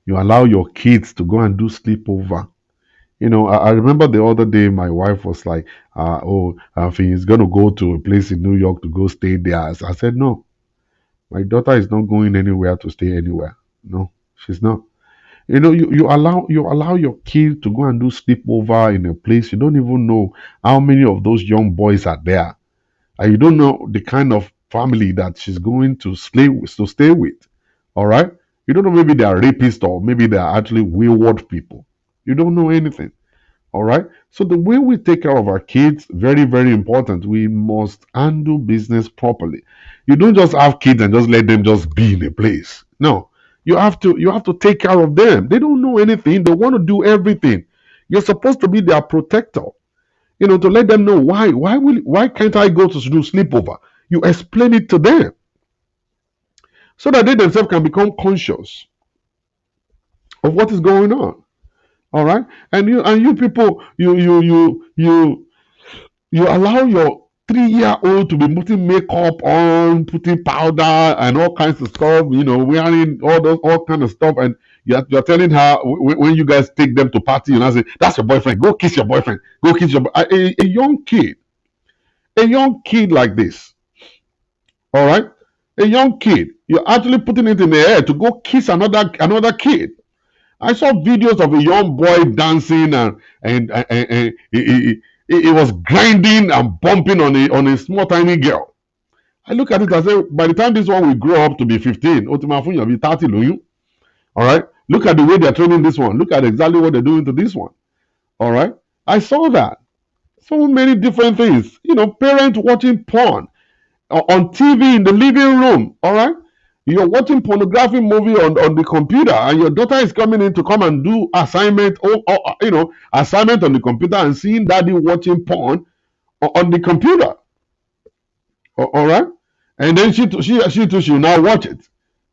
You allow your kids to go and do sleepover. I remember the other day my wife was like, he's going to go to a place in New York to go stay there. I said, no, my daughter is not going anywhere to stay anywhere. No, she's not. You allow your kid to go and do sleepover in a place you don't even know how many of those young boys are there. And you don't know the kind of family that she's going to stay with. All right? You don't know, maybe they are rapists or maybe they are actually wayward people. You don't know anything. All right? So the way we take care of our kids, very, very important. We must handle business properly. You don't just have kids and just let them just be in a place. No. You have to take care of them. They don't know anything. They want to do everything. You're supposed to be their protector. To let them know why can't I go to do sleepover? You explain it to them so that they themselves can become conscious of what is going on. All right, and you people, you allow your 3-year-old to be putting makeup on, putting powder and all kinds of stuff, wearing all kind of stuff, and you're telling her when you guys take them to party, and I say, that's your boyfriend, go kiss your boyfriend, go kiss your a young kid like this. All right, a young kid, you're actually putting it in the air to go kiss another kid. I saw videos of a young boy dancing and he was grinding and bumping on a small tiny girl. I look at it and say, by the time this one will grow up to be 15, Otimafunya will be 30. All right? Look at the way they're training this one. Look at exactly what they're doing to this one. All right? I saw that. So many different things. Parents watching porn on TV in the living room. All right? You're watching pornographic movie on the computer, and your daughter is coming in to come and do assignment assignment on the computer and seeing daddy watching porn on the computer. All right? And then she too will now watch it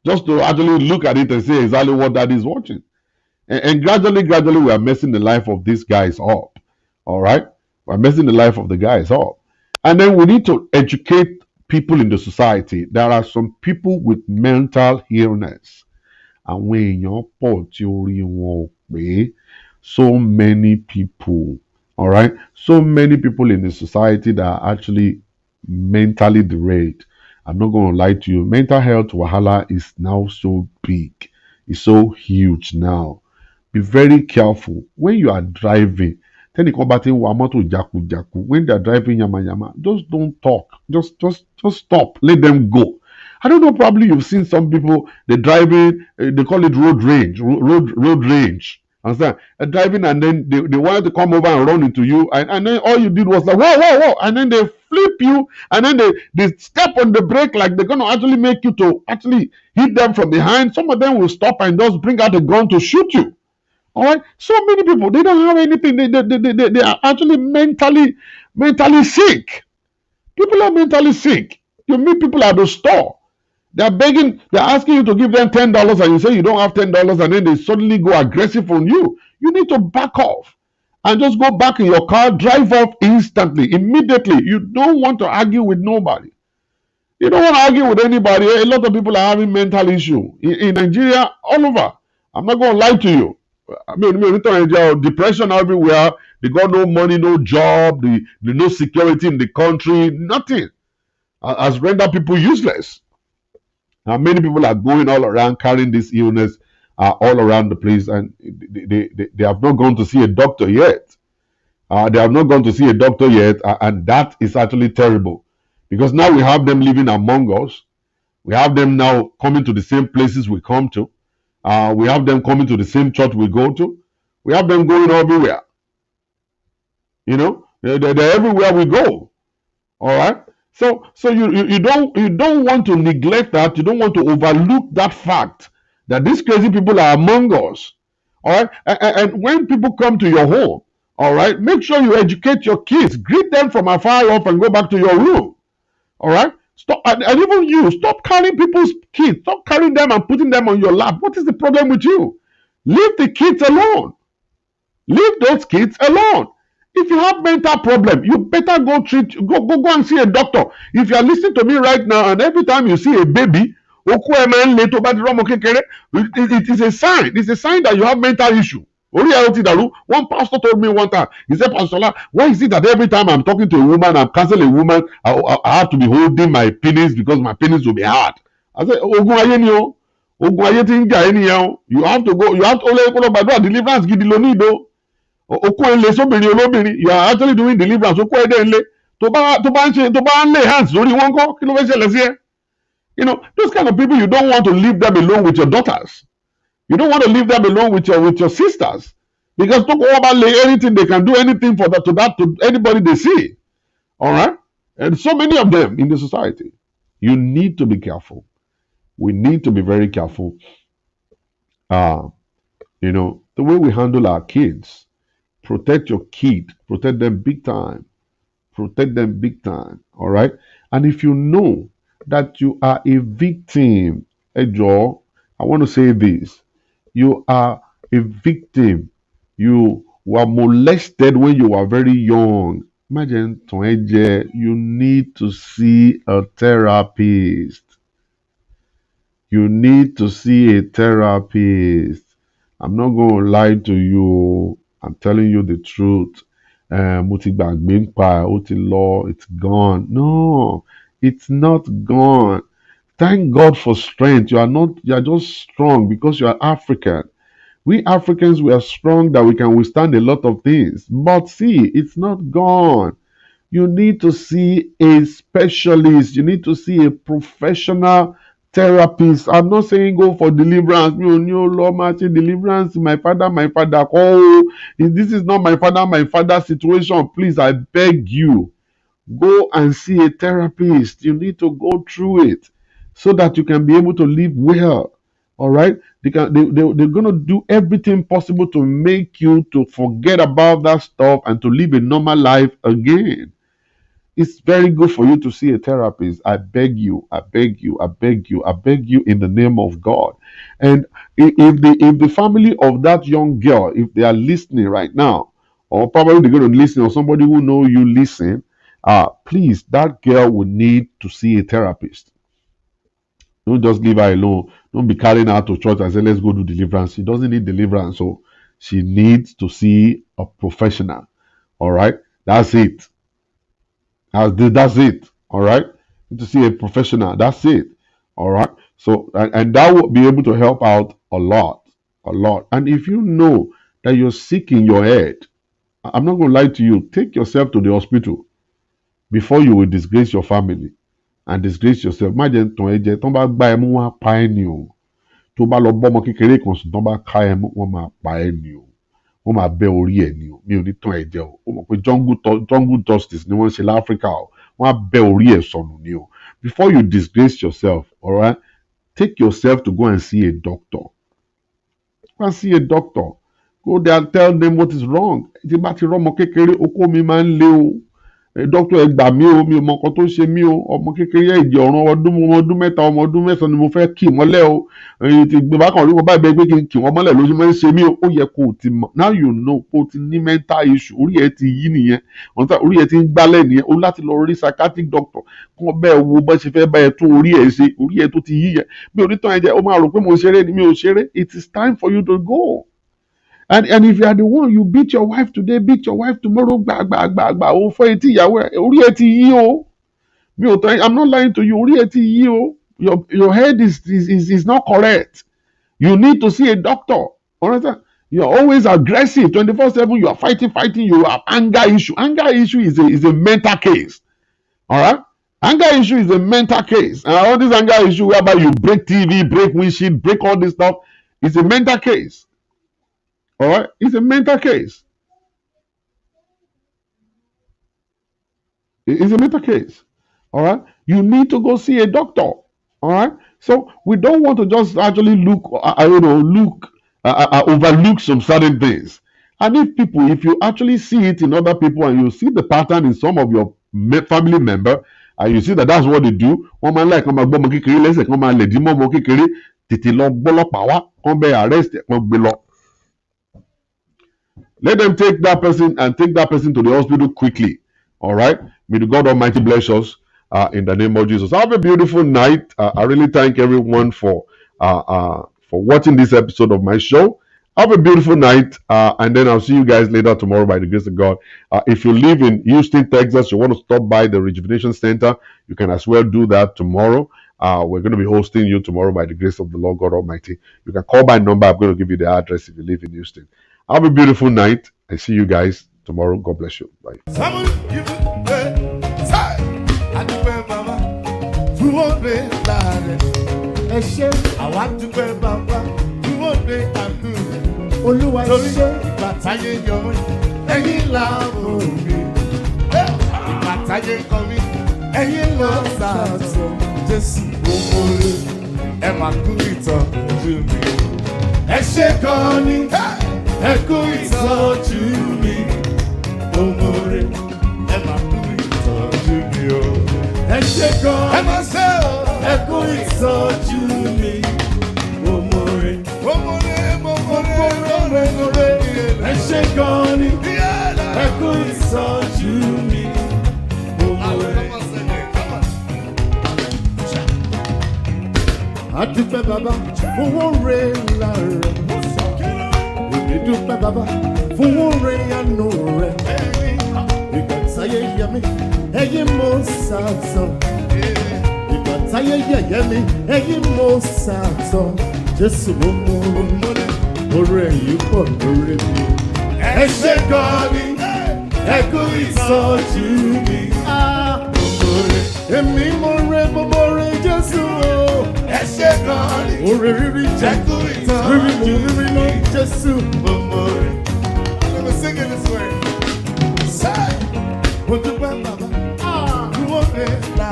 just to actually look at it and see exactly what daddy is watching. And gradually we are messing the life of these guys up. All right? We're messing the life of the guys up. And then we need to educate people in the society. There are some people with mental illness. And when you're so many people, all right, so many people in the society that are actually mentally derailed. I'm not going to lie to you. Mental health wahala is now so big. It's so huge now. Be very careful when you are driving. When they are driving yama, just don't talk. Just stop. Let them go. I don't know. Probably you've seen some people. They're driving. They call it road rage. Road rage. Understand? Driving, and then they wanted to come over and run into you, and then all you did was like whoa, and then they flip you, and then they step on the brake like they're gonna actually make you to actually hit them from behind. Some of them will stop and just bring out a gun to shoot you. All right, so many people, they don't have anything. They are actually mentally sick. People are mentally sick. You meet people at the store. They're begging, they're asking you to give them $10, and you say you don't have $10, and then they suddenly go aggressive on you. You need to back off and just go back in your car, drive off instantly, immediately. You don't want to argue with nobody. You don't want to argue with anybody. A lot of people are having mental issues in Nigeria, all over. I'm not going to lie to you. I mean, depression everywhere. They got no money, no job, the no security in the country, nothing has rendered people useless. Now, many people are going all around carrying this illness all around the place, and they have not gone to see a doctor yet. They have not gone to see a doctor yet, and that is actually terrible, because now we have them living among us. We have them now coming to the same places we come to. We have them coming to the same church we go to. We have them going everywhere. They're everywhere we go. All right. So you don't want to neglect that. You don't want to overlook that fact that these crazy people are among us. All right. And when people come to your home, all right, make sure you educate your kids. Greet them from afar off and go back to your room. All right. Stop, and even you, stop carrying people's kids. Stop carrying them and putting them on your lap. What is the problem with you? Leave the kids alone. Leave those kids alone. If you have mental problem, you better go and see a doctor. If you are listening to me right now, and every time you see a baby, it is a sign. It's a sign that you have mental issue. One pastor told me one time, he said, Pastor Sola, why is it that every time I'm talking to a woman, I'm counseling a woman, I have to be holding my penis because my penis will be hard? I said, you have to go, you have to only deliverance. You are actually doing deliverance tó bá lay hands lórí wọn kọ́ kí ló fẹ́ ṣẹlẹ̀ sí ẹ. You know, those kind of people, you don't want to leave them alone with your daughters. You don't want to leave them alone with your sisters, because talk about anything, they can do anything for that to anybody they see. All right, and so many of them in the society. You need to be careful. We need to be very careful. You know, the way we handle our kids. Protect your kid. Protect them big time. Protect them big time. All right, and if you know that you are a victim, Joe, I want to say this. You are a victim. You were molested when you were very young. Imagine, you need to see a therapist. You need to see a therapist. I'm not going to lie to you. I'm telling you the truth. It's gone. No, it's not gone. Thank God for strength. You are just strong because you are African. We Africans, we are strong that we can withstand a lot of things. But see, it's not gone. You need to see a specialist. You need to see a professional therapist. I'm not saying go for deliverance. No, Lord, matching deliverance. My father. Oh, this is not my father situation. Please, I beg you. Go and see a therapist. You need to go through it so that you can be able to live well. All right? They're going to do everything possible to make you to forget about that stuff and to live a normal life again. It's very good for you to see a therapist. I beg you, I beg you, I beg you, I beg you in the name of God. And if the family of that young girl, if they are listening right now, or probably they're going to listen, or somebody who know you listen, please, that girl will need to see a therapist. Don't just leave her alone. Don't be carrying her to church and say, let's go do deliverance. She doesn't need deliverance. So she needs to see a professional. All right? That's it. That's it. All right? To see a professional. That's it. All right? So, and that will be able to help out a lot. A lot. And if you know that you're sick in your head, I'm not going to lie to you. Take yourself to the hospital before you will disgrace your family and disgrace yourself. Má jẹ́ tàn ẹ́ jẹ, tán bá gbá ẹ mú wọn á pa ẹ́ ni o. Tó bá lọ bọ́mọ kékeré kan sùn, tán bá ká ẹ mú wọn máa pa ẹ́ ni o. Wọ́n máa bẹ́ orí ẹ̀ ni o. Mi ò ní tàn ẹ́ jẹ o. Ó mọ̀ pé jungle justice ni wọ́n ń ṣe láfíríkà o. Wọ́n á bẹ́ orí ẹ̀ sọnù ni o. Before you disgrace yourself, all right, take yourself to go and see a doctor. Go and see a doctor. Go there and tell them what is wrong. Tí bá ti rọ́mọ kékeré, okó mi máa ń lé o. Doctor, ẹ gbà mí o, mi ò mọ nǹkan tó ṣe mí o. Ọmọ kékeré ìdí ọ̀ràn ọmọ ọdún mẹ́ta, ọmọ ọdún mẹ́sàn-án ni mo fẹ́ kì mọ́lẹ̀ o. Ti gbé bákan rí wọn báyìí bẹ́ẹ̀ pé kí n kì wọ́n mọ́lẹ̀ lójú máa ń ṣe mí o. Ó yẹ kó o ti mọ̀. Now you know kó o ti ní mental issue. Orí ẹ ti yí nìyẹn. Orí ẹ ti ń gbálẹ̀ nìyẹn. O láti lọ rí psychiatric doctor. Kí wọ́n bẹ́ẹ̀ wo bá ṣe fẹ́ bá ẹ tún orí ẹ ṣe. Orí ẹ tó ti yí yẹn. Bí onítàn ẹ jẹ́, ó máa rò pé mo ṣeré ni mi ò ṣeré. It is time for you to go. And if you are the one, you beat your wife today, beat your wife tomorrow, o fọ etí ìyàwó ẹ, orí ẹ ti yí o. I'm not lying to you, orí ẹ ti yí o. Your head is not correct. You need to see a doctor. Understand? You are always aggressive, 24/7. You are fighting. You have anger issue. Anger issue is a mental case. All right. Anger issue is a mental case. And all this anger issue whereby you break TV, break windshield, break all this stuff, it's a mental case. All right, it's a mental case. It's a mental case. All right, you need to go see a doctor. All right, so we don't want to just actually overlook some certain things. And if you actually see it in other people and you see the pattern in some of your family member, and you see that that's what they do, wọ́n máa ń láì kán máa gbọ́ ọmọ kékeré lẹ́sẹ̀ kán máa lẹ̀ dí mọ́ ọmọ kékeré, tètè lọ gbọ́lọ́pàá wá kán bẹ́ẹ̀ arrest ẹ̀ kán gbé lọ. Let them take that person to the hospital quickly. All right. May the God Almighty bless us in the name of Jesus. Have a beautiful night. I really thank everyone for watching this episode of my show. Have a beautiful night, and then I'll see you guys later tomorrow by the grace of God. If you live in Houston, Texas, you want to stop by the Rejuvenation Center, you can as well do that tomorrow. We're going to be hosting you tomorrow by the grace of the Lord God Almighty. You can call my number. I'm going to give you the address if you live in Houston. Have a beautiful night. I see you guys tomorrow. God bless you. Bye. ẹ ṣé àwa dúpẹ́ bàbá ìwọ́n dé àdú olúwa ṣe ìbàtáyé yọ ẹ̀yin làbò mi ìbàtáyé kọ mi ẹ̀yin lọ sàtọ̀ jésù òmòrè ẹ máa kú ìtọ́jú mi ẹ ṣé gan ni ẹ kú ìtọ́jú mi òmòrè ẹ máa kú ìtọ́jú mi o ẹ ṣé gan ẹ máa ṣe o ẹ kú ìtọ́jú mi òmòrè òmòrè òmòrè òmòrè ẹ ṣé gan ni ẹ kú ìtọ́jú mi òmòrè. Adúpẹ́ bàbá fún oore ńlá rẹ̀. Èmi dúpẹ́ bàbá fún oore àánú rẹ̀. Ìgbà táyé yẹ mí, ẹ̀yin mo sàtọ̀. Ìgbà táyé yẹ̀yẹ́ mi, ẹ̀yin mo sàtọ̀. Jésù mo mú oore yìí pọ̀ lórí mi. Ẹ ṣé gan ni, ẹ kú ìtọ́jú mi. Èmi mo rẹ gbogbo rẹ Jésù o. Ẹ ṣé gan ni. Oore rírí jẹ́ kú ìtọ́jú mi. Rírí mo rírí lọ Jésù gbogbo rẹ. Let me sing it this way. Say, mo dúpẹ́ bàbá. Wọ́n lè la.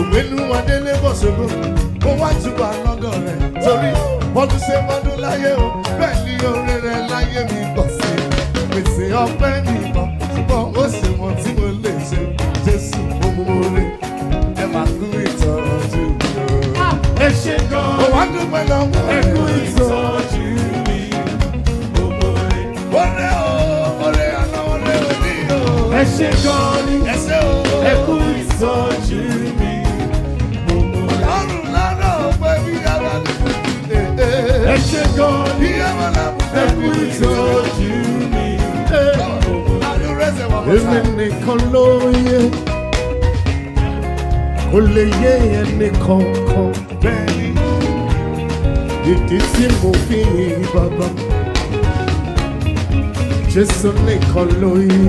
Òwe nu wọn délé bọ̀ ṣogo. Mo wá jùbọ̀ lọ́dọ̀ rẹ̀. Torí bọ́dún ṣe bọ́dún láyé o. Bẹ́ẹ̀ ni oore rẹ̀ láyé mi pọ̀ sí. Pèsè ọpẹ́ nìkan. Ṣùgbọ́n ó ṣe wọn tí mo lè ṣe. Jésù òmùmọ̀rẹ́ ẹ máa kú ìtọ́jú mi o. Ẹ ṣé gan. Mo wá dúpẹ́ lọ́wọ́ ẹ kú ìtọ́jú mi òmùmọ̀rẹ́. Ọ̀rẹ́ o, ọ̀rẹ́ àná ọ̀rẹ́ òní o. Ẹ ṣé gan ni. Ẹ ṣé o. Ẹ kú ìtọ́jú mi òmùmọ̀rẹ́. Ọlọ́run lánàá ọ̀pẹ́ bí ara lè fún mi. Ẹ ṣé gan ni. Ẹ kú ìtọ́jú mi èmi nìkan ló yẹ kò lè yé ẹnì kankan bẹ́ẹ̀ni ìdí tí mo fi yìn bàbá Jésù nìkan ló yẹ.